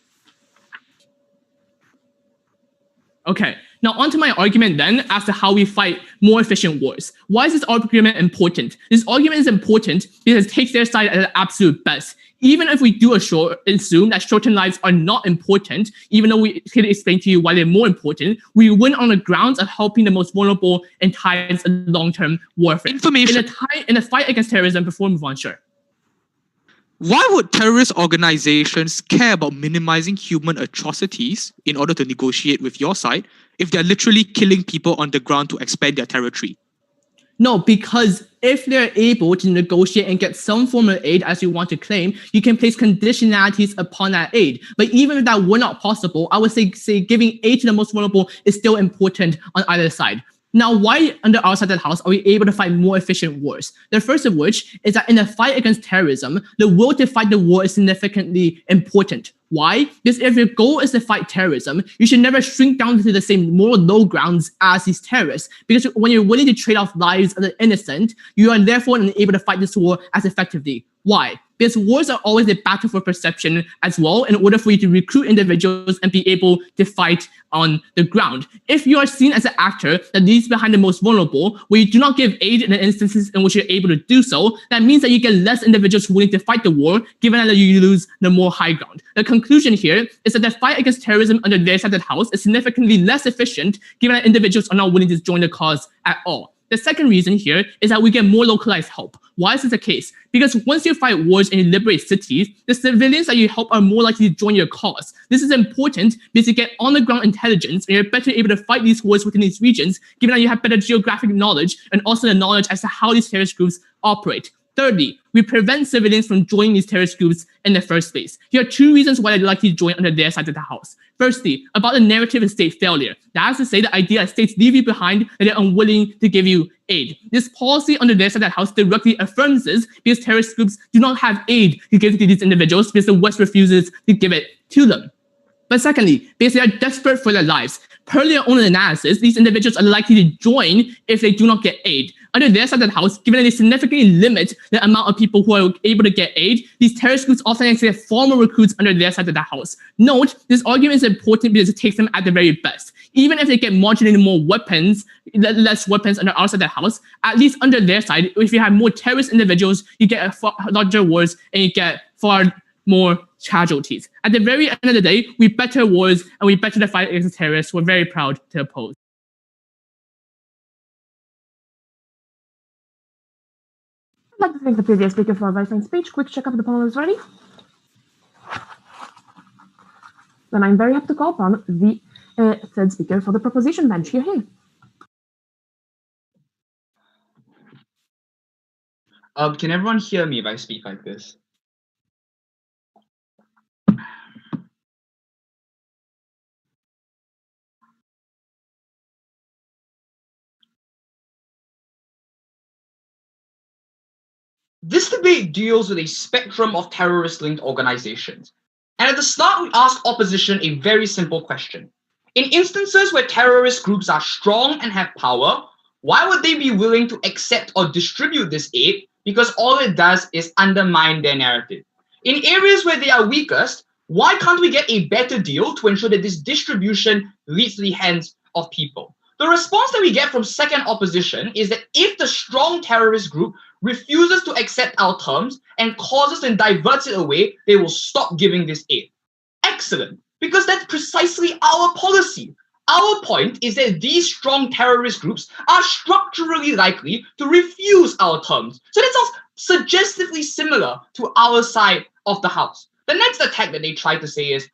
Okay, Now, onto my argument then as to how we fight more efficient wars. Why is this argument important? This argument is important because it takes their side at the absolute best. Even if we do assume that short-term lives are not important, even though we can explain to you why they're more important, we win on the grounds of helping the most vulnerable in times of long-term warfare. In a fight against terrorism, before we move on, sure. Why would terrorist organizations care about minimizing human atrocities in order to negotiate with your side if they're literally killing people on the ground to expand their territory? No, because if they're able to negotiate and get some form of aid, as you want to claim, you can place conditionalities upon that aid. But even if that were not possible, I would say giving aid to the most vulnerable is still important on either side. Now, why under our side of the house are we able to fight more efficient wars? The first of which is that in the fight against terrorism, the will to fight the war is significantly important. Why? Because if your goal is to fight terrorism, you should never shrink down to the same moral low grounds as these terrorists. Because when you're willing to trade off lives of the innocent, you are therefore unable to fight this war as effectively. Why? Because wars are always a battle for perception as well, in order for you to recruit individuals and be able to fight on the ground. If you are seen as an actor that leaves behind the most vulnerable, where you do not give aid in the instances in which you're able to do so, that means that you get less individuals willing to fight the war, given that you lose the more high ground. The conclusion here is that the fight against terrorism under their side of the house is significantly less efficient, given that individuals are not willing to join the cause at all. The second reason here is that we get more localized help. Why is this the case? Because once you fight wars and you liberate cities, the civilians that you help are more likely to join your cause. This is important because you get on-the-ground intelligence and you're better able to fight these wars within these regions, given that you have better geographic knowledge and also the knowledge as to how these terrorist groups operate. Thirdly, we prevent civilians from joining these terrorist groups in the first place. Here are two reasons why they're likely to join under their side of the house. Firstly, about the narrative of state failure. That is to say, the idea that states leave you behind and they're unwilling to give you aid. This policy under their side of the house directly affirms this because terrorist groups do not have aid to give to these individuals because the West refuses to give it to them. But secondly, because they are desperate for their lives. Per their own analysis, these individuals are likely to join if they do not get aid. Under their side of the house, given that they significantly limit the amount of people who are able to get aid, these terrorist groups often get far more recruits under their side of the house. Note, this argument is important because it takes them at the very best. Even if they get marginally more weapons, less weapons under our side of the house, at least under their side, if you have more terrorist individuals, you get far larger wars and you get far more casualties. At the very end of the day, we better wars and we better the fight against terrorists. We're very proud to oppose. I'd like to thank the previous speaker for a very fine speech. Quick check if the panel is ready. Then I'm very happy to call upon the third speaker for the proposition bench. Here. Can everyone hear me if I speak like this? This debate deals with a spectrum of terrorist-linked organizations. And at the start, we asked opposition a very simple question. In instances where terrorist groups are strong and have power, why would they be willing to accept or distribute this aid? Because all it does is undermine their narrative. In areas where they are weakest, why can't we get a better deal to ensure that this distribution leads to the hands of people? The response that we get from second opposition is that if the strong terrorist group refuses to accept our terms and causes and diverts it away, they will stop giving this aid. Excellent, because that's precisely our policy. Our point is that these strong terrorist groups are structurally likely to refuse our terms. So that sounds suggestively similar to our side of the house. The next attack that they try to say is,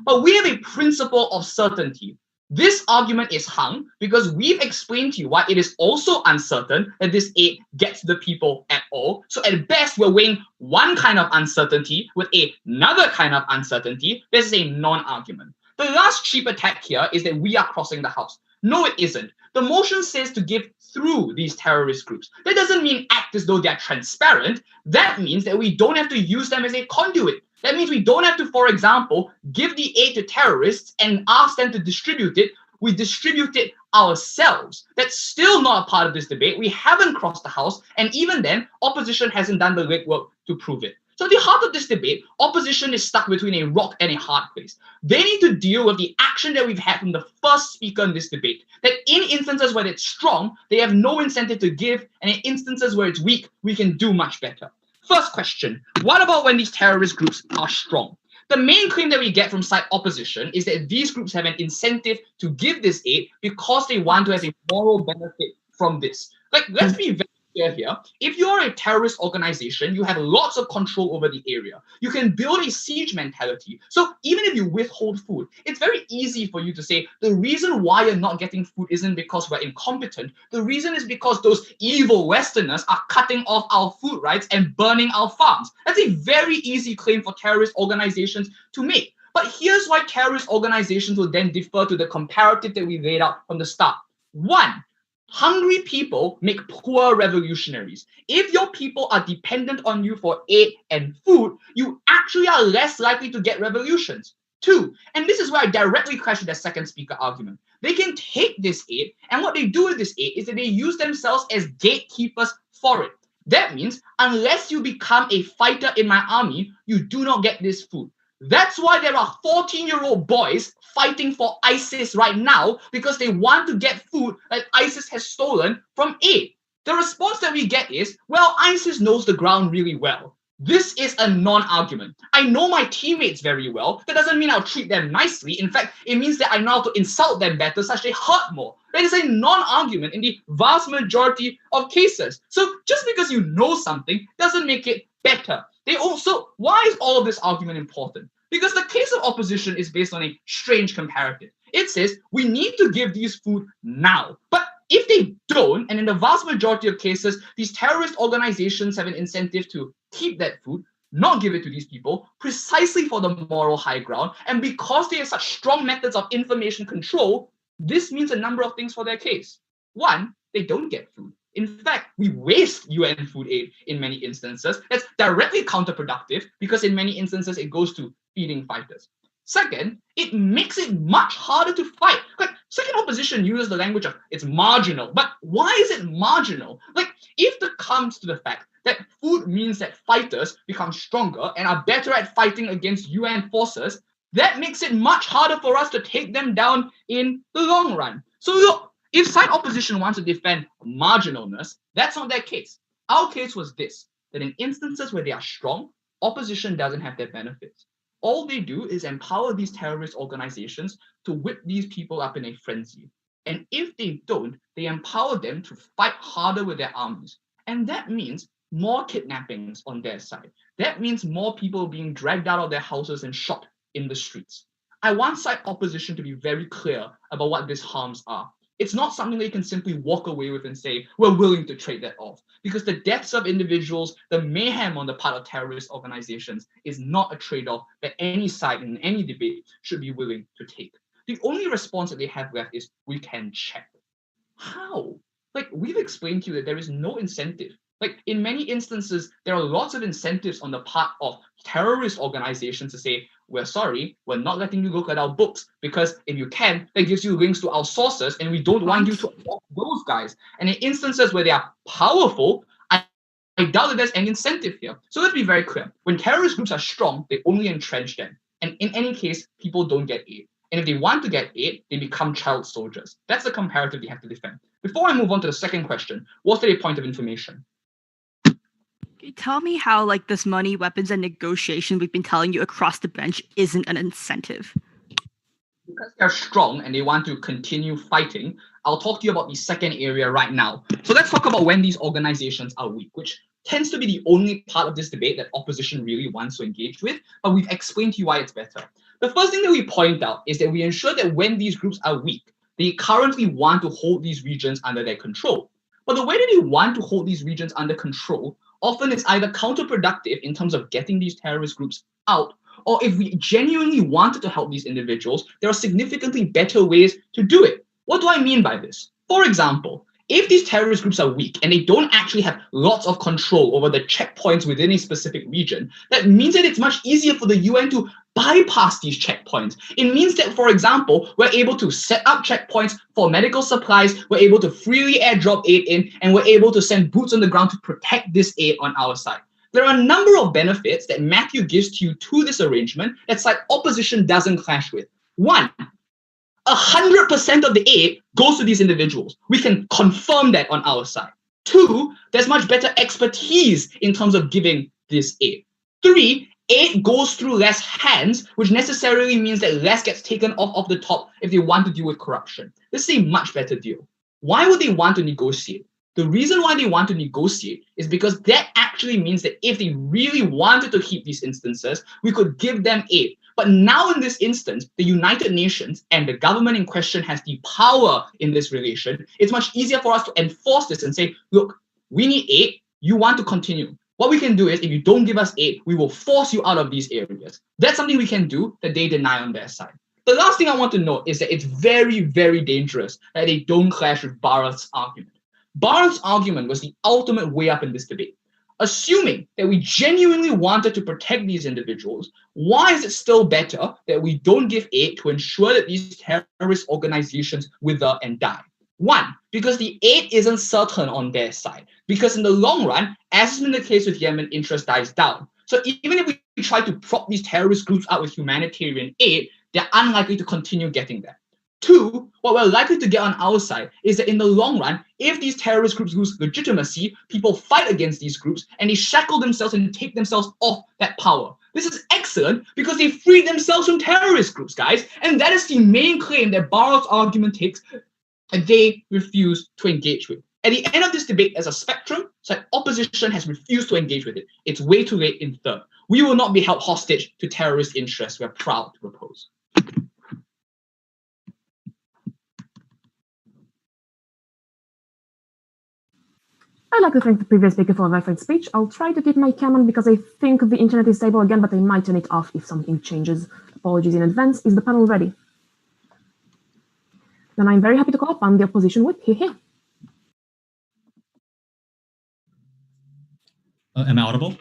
but we have a principle of certainty. This argument is hung because we've explained to you why it is also uncertain that this aid gets the people at all. So at best, we're weighing one kind of uncertainty with another kind of uncertainty. This is a non-argument. The last cheap attack here is that we are crossing the house. No, it isn't. The motion says to give through these terrorist groups. That doesn't mean act as though they're transparent. That means that we don't have to use them as a conduit. That means we don't have to, for example, give the aid to terrorists and ask them to distribute it. We distribute it ourselves. That's still not a part of this debate. We haven't crossed the house. And even then, opposition hasn't done the legwork to prove it. So at the heart of this debate, opposition is stuck between a rock and a hard place. They need to deal with the action that we've had from the first speaker in this debate, that in instances where it's strong, they have no incentive to give, and in instances where it's weak, we can do much better. First question, what about when these terrorist groups are strong? The main claim that we get from side opposition is that these groups have an incentive to give this aid because they want to have a moral benefit from this. Like, let's be very clear here. If you're a terrorist organization, you have lots of control over the area. You can build a siege mentality. So even if you withhold food, it's very easy for you to say the reason why you're not getting food isn't because we're incompetent. The reason is because those evil Westerners are cutting off our food rights and burning our farms. That's a very easy claim for terrorist organizations to make. But here's why terrorist organizations will then defer to the comparative that we laid out from the start. One, hungry people make poor revolutionaries. If your people are dependent on you for aid and food, you actually are less likely to get revolutions. Two, and this is where I directly clash with the second speaker argument. They can take this aid, and what they do with this aid is that they use themselves as gatekeepers for it. That means unless you become a fighter in my army, you do not get this food. That's why there are 14-year-old boys fighting for ISIS right now, because they want to get food that ISIS has stolen from aid. The response that we get is, well, ISIS knows the ground really well. This is a non-argument. I know my teammates very well. That doesn't mean I'll treat them nicely. In fact, it means that I know how to insult them better, such they hurt more. That is a non-argument in the vast majority of cases. So just because you know something doesn't make it better. Why is all of this argument important? Because the case of opposition is based on a strange comparative. It says we need to give these food now. But if they don't, and in the vast majority of cases, these terrorist organizations have an incentive to keep that food, not give it to these people, precisely for the moral high ground. And because they have such strong methods of information control, this means a number of things for their case. One, they don't get food. In fact, we waste UN food aid in many instances. That's directly counterproductive because in many instances it goes to feeding fighters. Second, it makes it much harder to fight. Like, second opposition uses the language of it's marginal. But why is it marginal? Like, if it comes to the fact that food means that fighters become stronger and are better at fighting against UN forces, that makes it much harder for us to take them down in the long run. So look, if side opposition wants to defend marginalness, that's not their case. Our case was this, that in instances where they are strong, opposition doesn't have their benefits. All they do is empower these terrorist organizations to whip these people up in a frenzy. And if they don't, they empower them to fight harder with their armies. And that means more kidnappings on their side. That means more people being dragged out of their houses and shot in the streets. I want side opposition to be very clear about what these harms are. It's not something they can simply walk away with and say, we're willing to trade that off. Because the deaths of individuals, the mayhem on the part of terrorist organizations is not a trade-off that any side in any debate should be willing to take. The only response that they have left is, we can check. How? Like, we've explained to you that there is no incentive. Like, in many instances, there are lots of incentives on the part of terrorist organizations to say, we're sorry, we're not letting you look at our books because if you can, that gives you links to our sources and we don't want you to block those guys. And in instances where they are powerful, I doubt that there's any incentive here. So let's be very clear. When terrorist groups are strong, they only entrench them. And in any case, people don't get aid. And if they want to get aid, they become child soldiers. That's the comparative they have to defend. Before I move on to the second question, what's a point of information? Tell me how, like, this money, weapons, and negotiation we've been telling you across the bench isn't an incentive. Because they're strong and they want to continue fighting, I'll talk to you about the second area right now. So let's talk about when these organizations are weak, which tends to be the only part of this debate that opposition really wants to engage with, but we've explained to you why it's better. The first thing that we point out is that we ensure that when these groups are weak, they currently want to hold these regions under their control. But the way that they want to hold these regions under control often it's either counterproductive in terms of getting these terrorist groups out, or if we genuinely wanted to help these individuals, there are significantly better ways to do it. What do I mean by this? For example, if these terrorist groups are weak and they don't actually have lots of control over the checkpoints within a specific region, that means that it's much easier for the UN to bypass these checkpoints. It means that, for example, we're able to set up checkpoints for medical supplies, we're able to freely airdrop aid in, and we're able to send boots on the ground to protect this aid on our side. There are a number of benefits that Matthew gives to you to this arrangement that side opposition doesn't clash with. One, 100% of the aid goes to these individuals. We can confirm that on our side. Two, there's much better expertise in terms of giving this aid. Three, aid goes through less hands, which necessarily means that less gets taken off of the top if they want to deal with corruption. This is a much better deal. Why would they want to negotiate? The reason why they want to negotiate is because that actually means that if they really wanted to keep these instances, we could give them aid. But now in this instance, the United Nations and the government in question has the power in this relation. It's much easier for us to enforce this and say, look, we need aid. You want to continue. What we can do is if you don't give us aid, we will force you out of these areas. That's something we can do that they deny on their side. The last thing I want to note is that it's very, very dangerous that they don't clash with Bharat's argument. Bharat's argument was the ultimate way up in this debate. Assuming that we genuinely wanted to protect these individuals, why is it still better that we don't give aid to ensure that these terrorist organizations wither and die? One, because the aid isn't certain on their side. Because in the long run, as has been the case with Yemen, interest dies down. So even if we try to prop these terrorist groups out with humanitarian aid, they're unlikely to continue getting that. Two, what we're likely to get on our side is that in the long run, if these terrorist groups lose legitimacy, people fight against these groups and they shackle themselves and take themselves off that power. This is excellent because they freed themselves from terrorist groups, guys. And that is the main claim that Bharat's argument takes and they refuse to engage with. At the end of this debate, as a spectrum, so opposition has refused to engage with it. It's way too late in third. We will not be held hostage to terrorist interests we're proud to oppose. I'd like to thank the previous speaker for a very fine speech. I'll try to keep my comment because I think the internet is stable again, but I might turn it off if something changes. Apologies in advance. Is the panel ready? Then I'm very happy to call upon the opposition whip. Here. Am I audible?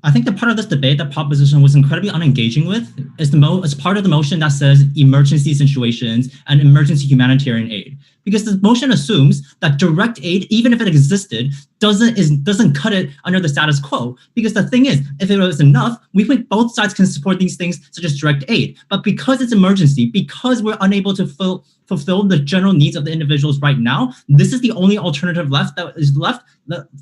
I think the part of this debate that proposition was incredibly unengaging with is part of the motion that says emergency situations and emergency humanitarian aid. Because the motion assumes that direct aid, even if it existed, doesn't cut it under the status quo. Because the thing is, if it was enough, we think both sides can support these things such as direct aid. But because it's emergency, because we're unable to fulfill the general needs of the individuals right now, this is the only alternative that is left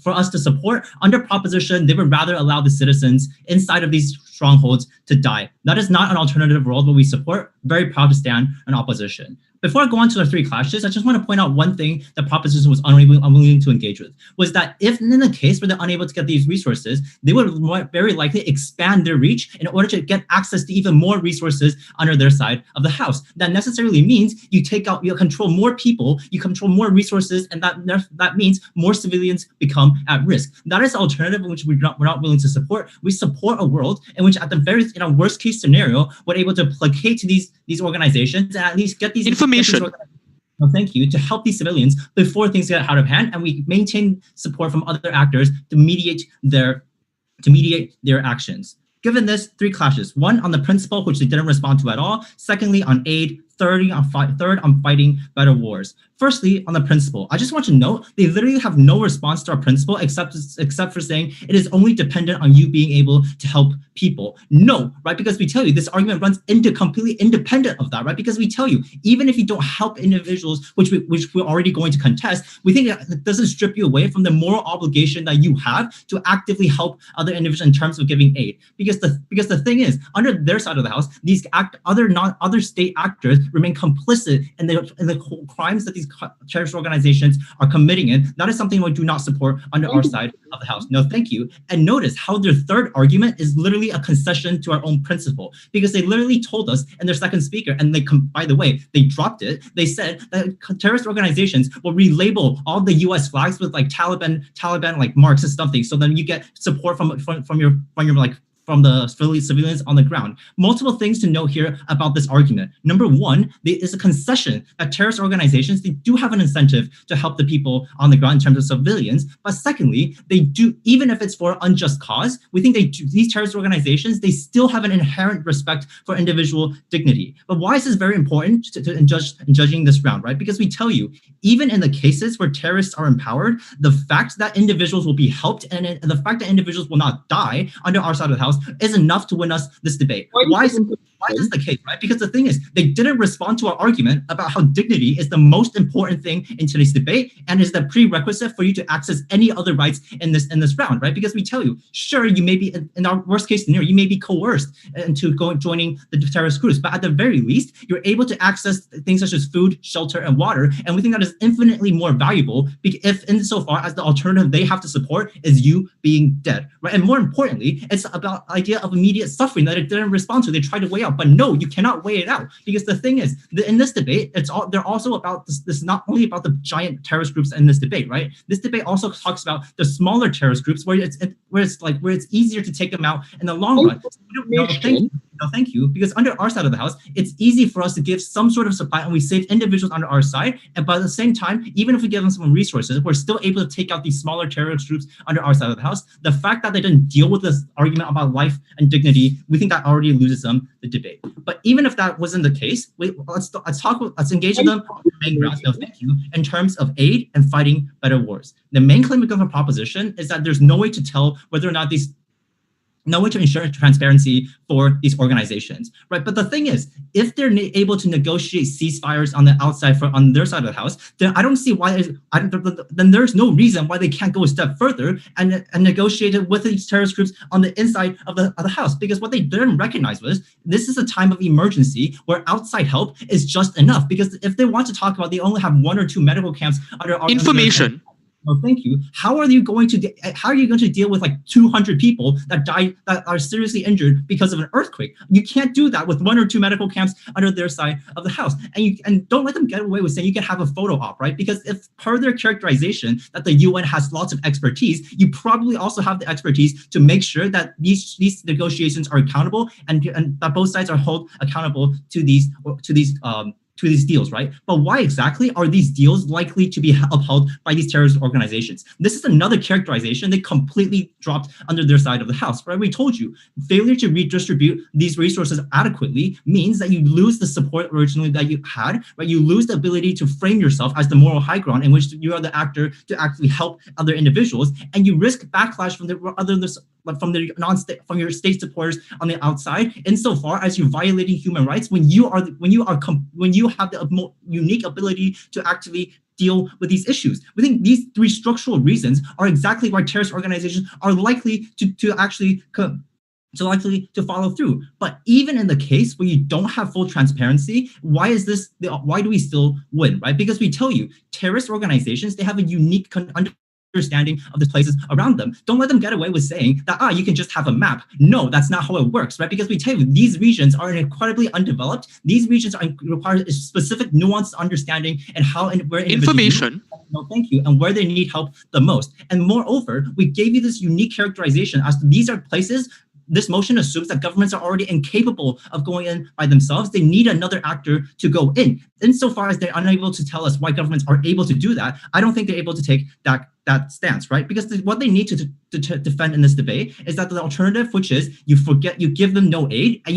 for us to support. Under proposition, they would rather allow the citizens inside of these strongholds to die. That is not an alternative world where we support. Very proud to stand in opposition. Before I go on to the three clashes, I just want to point out one thing that proposition was unwilling to engage with, was that if in the case where they're unable to get these resources, they would very likely expand their reach in order to get access to even more resources under their side of the house. That necessarily means you control more people, you control more resources, and that means more civilians become at risk. That is the alternative in which we're not willing to support. We support a world in which, in a worst case scenario, we're able to placate to these organizations and at least get these information. Well, thank you, to help these civilians before things get out of hand, and we maintain support from other actors to mediate their actions. Given this, three clashes: one on the principle, which they didn't respond to at all; secondly, on aid; third, on fighting better wars. Firstly, on the principle, I just want to note they literally have no response to our principle except for saying it is only dependent on you being able to help people. No, right? Because we tell you this argument runs completely independent of that, right? Because we tell you even if you don't help individuals, which we're already going to contest, we think it doesn't strip you away from the moral obligation that you have to actively help other individuals in terms of giving aid. Because the thing is, under their side of the house, these other state actors remain complicit in the crimes that these terrorist organizations are committing in. That is something we do not support under our side of the House. No, thank you. And notice how their third argument is literally a concession to our own principle, because they literally told us in their second speaker, and they, by the way, they dropped it. They said that terrorist organizations will relabel all the U.S. flags with like Taliban like marks and something, so then you get support from the civilians on the ground. Multiple things to note here about this argument. Number one, there is a concession that terrorist organizations, they do have an incentive to help the people on the ground in terms of civilians. But secondly, they do, even if it's for unjust cause, we think these terrorist organizations, they still have an inherent respect for individual dignity. But why is this very important in judging this round, right? Because we tell you, even in the cases where terrorists are empowered, the fact that individuals will be helped and the fact that individuals will not die under our side of the House is enough to win us this debate. Why is this the case, right? Because the thing is, they didn't respond to our argument about how dignity is the most important thing in today's debate and is the prerequisite for you to access any other rights in this round, right? Because we tell you, sure, you may be, in our worst case scenario, you may be coerced into joining the terrorist groups, but at the very least, you're able to access things such as food, shelter, and water, and we think that is infinitely more valuable if insofar as the alternative they have to support is you being dead, right? And more importantly, it's about the idea of immediate suffering that it didn't respond to. They tried to weigh out, but no, you cannot weigh it out, because the thing is, in this debate, they're also about this not only about the giant terrorist groups in this debate, right? This debate also talks about the smaller terrorist groups where it's easier to take them out in the long run. No, thank you. Because under our side of the House, it's easy for us to give some sort of supply and we save individuals under our side. And by the same time, even if we give them some resources, we're still able to take out these smaller terrorist groups under our side of the House. The fact that they didn't deal with this argument about life and dignity, we think that already loses them the debate. But even if that wasn't the case, let's engage with them on the main grounds. No, thank you. In terms of aid and fighting better wars. The main claim of the proposition is that there's no way to tell whether or not no way to ensure transparency for these organizations, right? But the thing is, if they're able to negotiate ceasefires on the outside on their side of the House, then I don't see why. Then there's no reason why they can't go a step further and negotiate it with these terrorist groups on the inside of the House. Because what they didn't recognize was this is a time of emergency where outside help is just enough. Because if they want to talk about, they only have 1 or 2 medical camps under information. Oh, thank you. How are you going to deal with like 200 people that are seriously injured because of an earthquake? You can't do that with 1 or 2 medical camps under their side of the House. And don't let them get away with saying you can have a photo op, right? Because if per their characterization that the UN has lots of expertise, you probably also have the expertise to make sure that these negotiations are accountable and that both sides are held accountable to these deals, right? But why exactly are these deals likely to be upheld by these terrorist organizations? This is another characterization they completely dropped under their side of the House, right? We told you, failure to redistribute these resources adequately means that you lose the support originally that you had, right? You lose the ability to frame yourself as the moral high ground in which you are the actor to actually help other individuals, and you risk backlash from your state supporters on the outside, insofar as you're violating human rights when you have the unique ability to actually deal with these issues. We think these 3 structural reasons are exactly why terrorist organizations are likely to follow through. But even in the case where you don't have full transparency, why do we still win, right? Because we tell you, terrorist organizations, they have a unique understanding of the places around them. Don't let them get away with saying that, you can just have a map. No, that's not how it works, right? Because we tell you, these regions are incredibly undeveloped. These regions require a specific nuanced understanding and how and where information. No, thank you. And where they need help the most. And moreover, we gave you this unique characterization as to these are places. This motion assumes that governments are already incapable of going in by themselves. They need another actor to go in. Insofar as they're unable to tell us why governments are able to do that, I don't think they're able to take that stance, right? Because what they need to defend in this debate is that the alternative, which is you give them no aid, and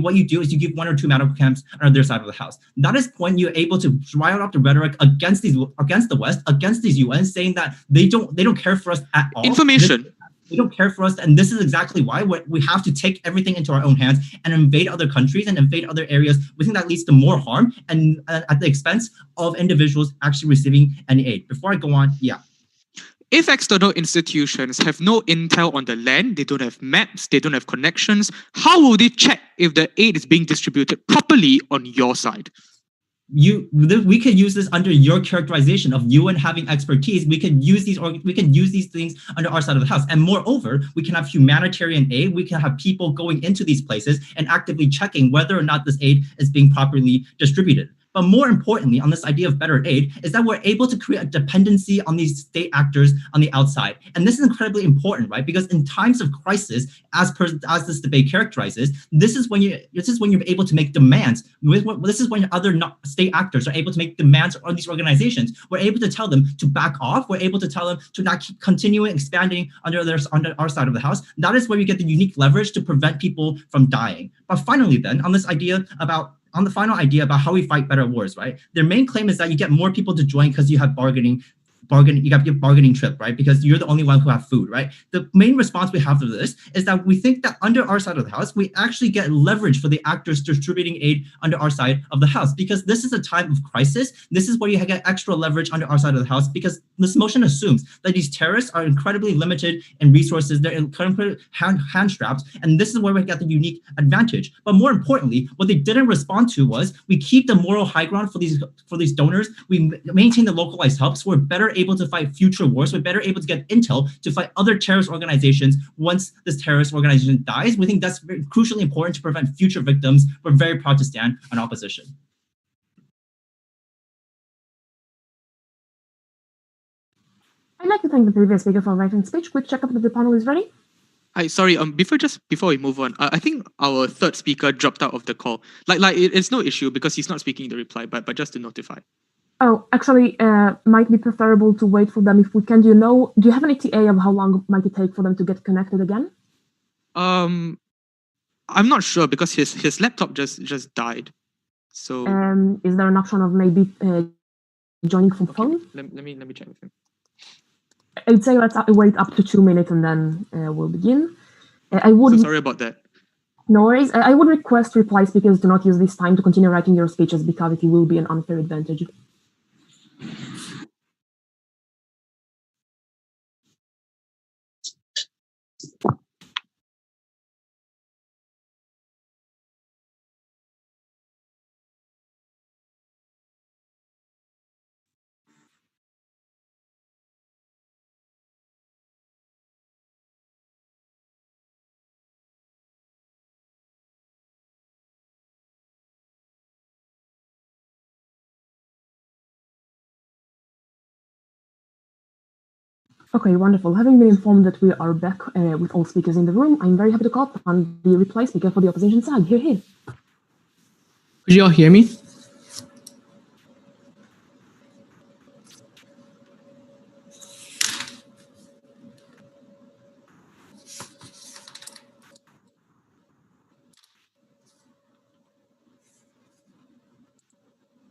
what you do is you give 1 or 2 medical camps on their side of the House. That is when you're able to drive out the rhetoric against the West, against these UN, saying that they don't care for us at all. They don't care for us, and this is exactly why we have to take everything into our own hands and invade other countries and invade other areas. We think that leads to more harm and at the expense of individuals actually receiving any aid. Before I go on, If external institutions have no intel on the land, they don't have maps, they don't have connections, how will they check if the aid is being distributed properly on your side? We could use this under your characterization of UN having expertise. We can use these things under our side of the house. And moreover, we can have humanitarian aid. We can have people going into these places and actively checking whether or not this aid is being properly distributed. But more importantly, on this idea of better aid, is that we're able to create a dependency on these state actors on the outside. And this is incredibly important, right? Because in times of crisis, as this debate characterizes, this is when you're able to make demands. This is when other state actors are able to make demands on these organizations. We're able to tell them to back off. We're able to tell them to not keep continuing expanding under our side of the house. That is where we get the unique leverage to prevent people from dying. But finally, then, on the final idea about how we fight better wars, right? Their main claim is that you get more people to join because you have bargaining trip, right? Because you're the only one who have food, right? The main response we have to this is that we think that under our side of the house, we actually get leverage for the actors distributing aid under our side of the house, because this is a time of crisis. This is where you get extra leverage under our side of the house, because this motion assumes that these terrorists are incredibly limited in resources. They're incredibly hand strapped, and this is where we get the unique advantage. But more importantly, what they didn't respond to was we keep the moral high ground for these donors. We maintain the localized hubs. We're better able to fight future wars. We're better able to get intel to fight other terrorist organizations once this terrorist organization dies. We think that's very crucially important to prevent future victims. We're very proud to stand on opposition. I'd like to thank the previous speaker for writing speech. Quick checkup that the panel is ready. Sorry, before we move on, I think our third speaker dropped out of the call. It's no issue because he's not speaking the reply, but just to notify. Oh, actually, might be preferable to wait for them if we can. Do you have an ETA of how long might it take for them to get connected again? I'm not sure because his laptop just died. So is there an option of maybe joining from phone? Let me check with him. I'd say let's wait up to 2 minutes and then we'll begin. So sorry about that. No worries. I would request reply speakers do not use this time to continue writing your speeches because it will be an unfair advantage. Okay, wonderful. Having been informed that we are back with all speakers in the room, I'm very happy to call upon the reply speaker for the opposition side. Here. Could you all hear me?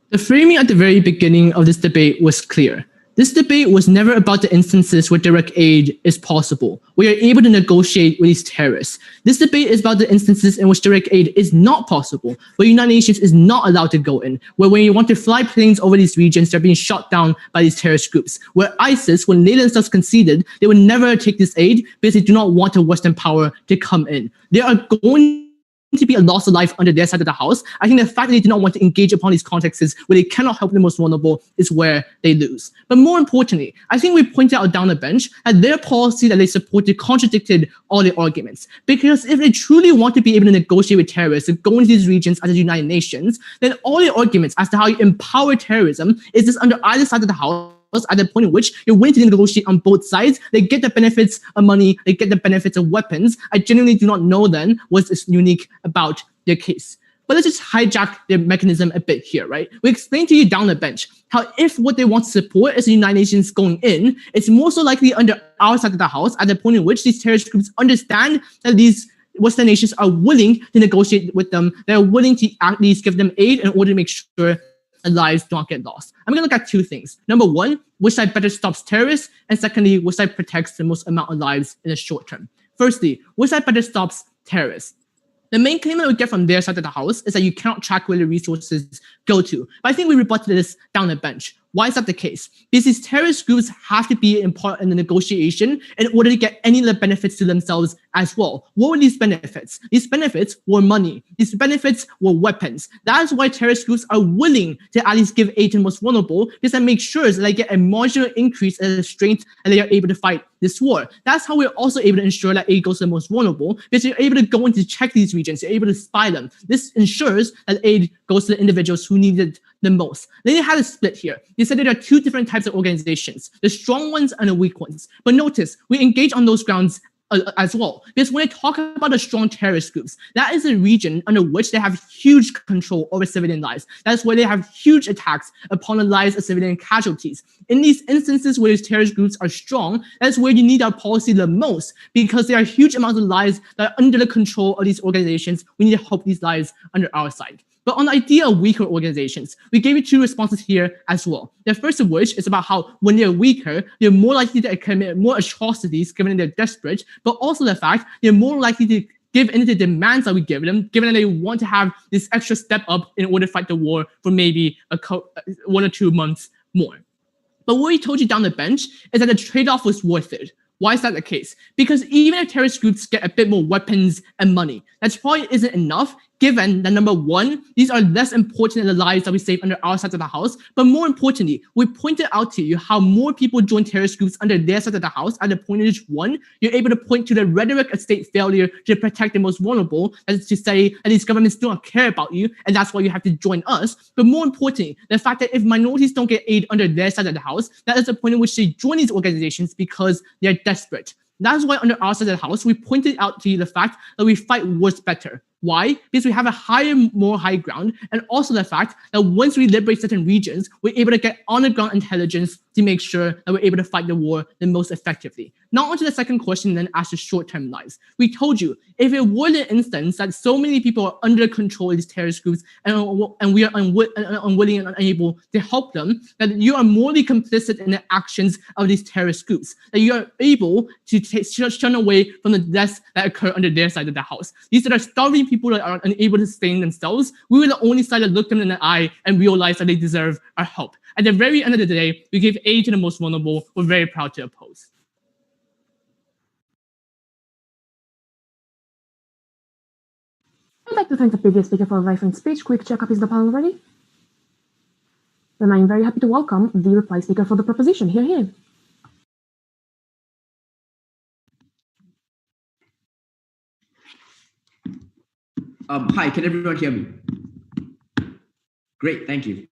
The framing at the very beginning of this debate was clear. This debate was never about the instances where direct aid is possible, where you're able to negotiate with these terrorists. This debate is about the instances in which direct aid is not possible, where the United Nations is not allowed to go in, where when you want to fly planes over these regions, they're being shot down by these terrorist groups, where ISIS, when they themselves conceded, they would never take this aid because they do not want a Western power to come in. They are going to be a loss of life under their side of the house. I think the fact that they do not want to engage upon these contexts where they cannot help the most vulnerable is where they lose. But more importantly, I think we pointed out down the bench that their policy that they supported contradicted all the arguments. Because if they truly want to be able to negotiate with terrorists and go into these regions as the United Nations, then all the arguments as to how you empower terrorism is this under either side of the house at the point in which you're willing to negotiate on both sides. They get the benefits of money, they get the benefits of weapons. I genuinely do not know then what's unique about their case. But let's just hijack their mechanism a bit here, right? We explained to you down the bench how if what they want to support is the United Nations going in, it's more so likely under our side of the house at the point in which these terrorist groups understand that these Western nations are willing to negotiate with them. They're willing to at least give them aid in order to make sure lives don't get lost. I'm going to look at two things. Number one, which side better stops terrorists? And secondly, which side protects the most amount of lives in the short term? Firstly, which side better stops terrorists? The main claim that we get from their side of the house is that you cannot track where the resources go to. But I think we rebutted this down the bench. Why is that the case? Because these terrorist groups have to be in part in the negotiation in order to get any of the benefits to themselves as well. What were these benefits? These benefits were money. These benefits were weapons. That is why terrorist groups are willing to at least give aid to the most vulnerable, because that makes sure that they get a marginal increase in the strength and they are able to fight this war. That's how we're also able to ensure that aid goes to the most vulnerable, because you're able to go in to check these regions, you're able to spy them. This ensures that aid goes to the individuals who need it the most. Then they had a split here. They said there are two different types of organizations, the strong ones and the weak ones. But notice, we engage on those grounds as well. Because when they talk about the strong terrorist groups, that is a region under which they have huge control over civilian lives. That's where they have huge attacks upon the lives of civilian casualties. In these instances where these terrorist groups are strong, that's where you need our policy the most, because there are huge amounts of lives that are under the control of these organizations. We need to help these lives under our side. But on the idea of weaker organizations, we gave you two responses here as well. The first of which is about how when they're weaker, they're more likely to commit more atrocities given they're desperate, but also the fact they're more likely to give in to the demands that we give them, given that they want to have this extra step up in order to fight the war for maybe 1 or 2 months more. But what we told you down the bench is that the trade-off was worth it. Why is that the case? Because even if terrorist groups get a bit more weapons and money, that probably isn't enough, given that number one, these are less important than the lives that we save under our side of the house. But more importantly, we pointed out to you how more people join terrorist groups under their side of the house. At the point in which one, you're able to point to the rhetoric of state failure to protect the most vulnerable, that is to say that these governments do not care about you, and that's why you have to join us. But more importantly, the fact that if minorities don't get aid under their side of the house, that is the point in which they join these organizations because they're desperate. That's why under our side of the house, we pointed out to you the fact that we fight wars better. Why? Because we have a more high ground, and also the fact that once we liberate certain regions, we're able to get on-the-ground intelligence to make sure that we're able to fight the war the most effectively. Now onto the second question, then as the short-term lives. We told you, if it were the instance that so many people are under control of these terrorist groups and we are unwilling and unable to help them, that you are morally complicit in the actions of these terrorist groups, that you are able to shun away from the deaths that occur under their side of the house. These are starving people that are unable to sustain themselves. We were the only side that looked them in the eye and realized that they deserve our help. At the very end of the day, we gave aid to the most vulnerable. We're very proud to oppose. I'd like to thank the previous speaker for a very fine speech. Quick checkup, is the panel ready? Then I'm very happy to welcome the reply speaker for the proposition. Hear, hear. Hi, can everyone hear me? Great, thank you.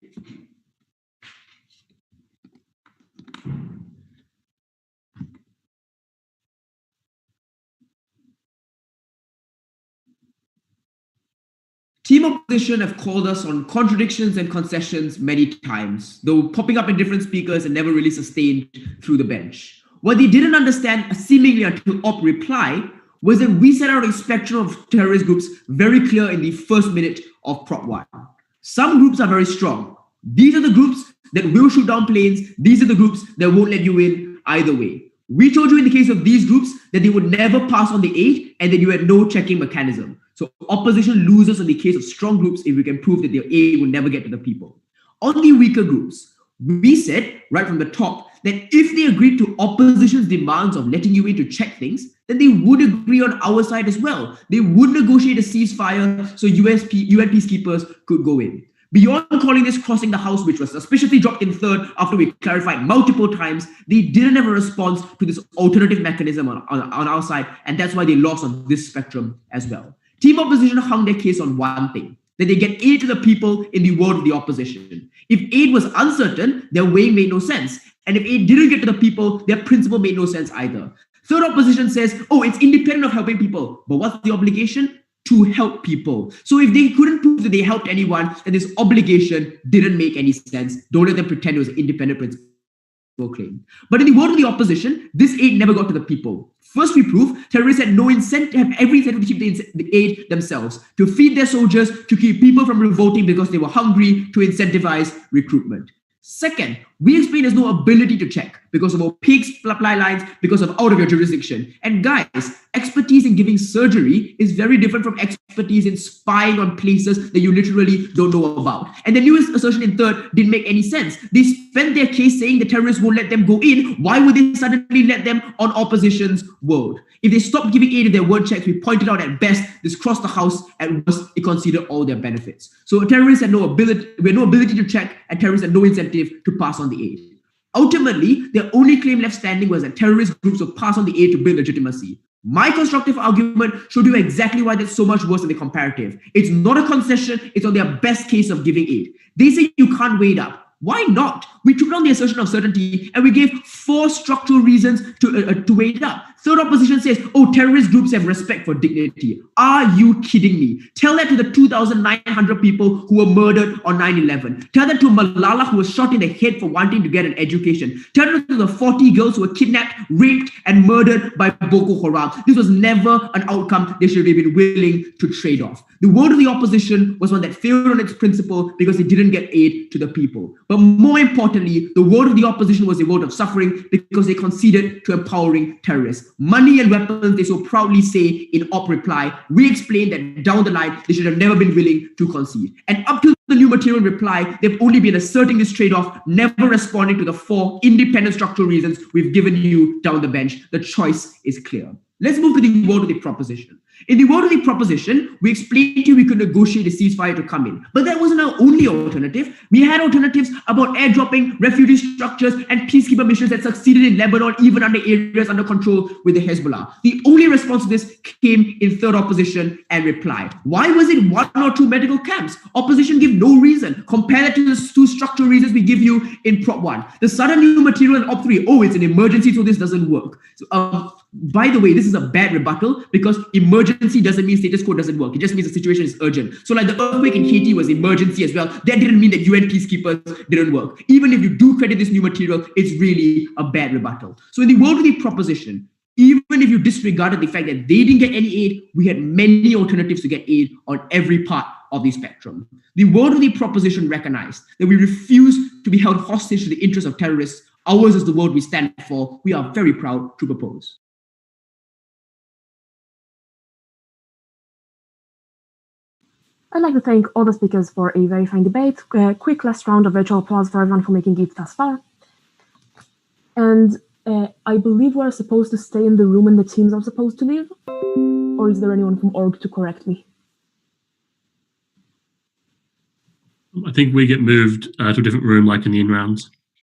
Team opposition have called us on contradictions and concessions many times, though popping up in different speakers and never really sustained through the bench. What they didn't understand, seemingly until op reply, was that we set out a spectrum of terrorist groups very clear in the first minute of Prop 1. Some groups are very strong. These are the groups that will shoot down planes. These are the groups that won't let you in either way. We told you in the case of these groups that they would never pass on the aid and that you had no checking mechanism. So opposition loses in the case of strong groups if we can prove that their aid will never get to the people. On the weaker groups, we said right from the top that if they agreed to opposition's demands of letting you in to check things, then they would agree on our side as well. They would negotiate a ceasefire so UN peacekeepers could go in. Beyond calling this crossing the house, which was suspiciously dropped in third after we clarified multiple times, they didn't have a response to this alternative mechanism on our side, and that's why they lost on this spectrum as well. Team opposition hung their case on one thing, that they get aid to the people in the word of the opposition. If aid was uncertain, their weighing made no sense. And if aid didn't get to the people, their principle made no sense either. Third opposition says, oh, it's independent of helping people. But what's the obligation? To help people. So if they couldn't prove that they helped anyone, then this obligation didn't make any sense. Don't let them pretend it was an independent principle claim. But in the word of the opposition, this aid never got to the people. First, we prove terrorists had no incentive, have every incentive to keep the aid themselves, to feed their soldiers, to keep people from revolting because they were hungry, to incentivize recruitment. Second, We explain there's no ability to check because of opaque supply lines, because of out of your jurisdiction. And guys, expertise in giving surgery is very different from expertise in spying on places that you literally don't know about. And the newest assertion in third didn't make any sense. They spent their case saying the terrorists won't let them go in. Why would they suddenly let them on opposition's world? If they stopped giving aid if there weren't checks, we pointed out at best this crossed the house, at worst it considered all their benefits. So terrorists had no ability to check, and terrorists had no incentive to pass on the aid. Ultimately, their only claim left standing was that terrorist groups would pass on the aid to build legitimacy. My constructive argument showed you exactly why that's so much worse than the comparative. It's not a concession, it's on their best case of giving aid. They say you can't weigh it up. Why not? We took down the assertion of certainty and we gave 4 structural reasons to weigh it up. Third opposition says, oh, terrorist groups have respect for dignity. Are you kidding me? Tell that to the 2,900 people who were murdered on 9/11. Tell that to Malala, who was shot in the head for wanting to get an education. Tell that to the 40 girls who were kidnapped, raped, and murdered by Boko Haram. This was never an outcome they should have been willing to trade off. The vote of the opposition was one that failed on its principle because it didn't get aid to the people. But more importantly, the vote of the opposition was a vote of suffering because they conceded to empowering terrorists. Money and weapons, they so proudly say in op reply. We explained that down the line, they should have never been willing to concede. And up to the new material reply, they've only been asserting this trade-off, never responding to the 4 independent structural reasons we've given you down the bench. The choice is clear. Let's move to the vote of the proposition. In the vote of the proposition, we explained to you we could negotiate a ceasefire to come in. But that wasn't our only alternative. We had alternatives about airdropping, refugee structures, and peacekeeper missions that succeeded in Lebanon, even under areas under control with the Hezbollah. The only response to this came in third opposition and reply. Why was it 1 or 2 medical camps? Opposition gave no reason. Compare that to the 2 structural reasons we give you in Prop 1. The sudden new material in Op 3, oh, it's an emergency, so this doesn't work. So, by the way, this is a bad rebuttal because emergency doesn't mean status quo doesn't work. It just means the situation is urgent. So like the earthquake in Haiti was emergency as well. That didn't mean that UN peacekeepers didn't work. Even if you do credit this new material, it's really a bad rebuttal. So in the world of the proposition, even if you disregarded the fact that they didn't get any aid, we had many alternatives to get aid on every part of the spectrum. The world of the proposition recognized that we refuse to be held hostage to the interests of terrorists. Ours is the world we stand for. We are very proud to propose. I'd like to thank all the speakers for a very fine debate. Quick last round of virtual applause for everyone for making it thus far. And I believe we're supposed to stay in the room and the teams are supposed to leave? Or is there anyone from org to correct me? I think we get moved to a different room like in the in-rounds.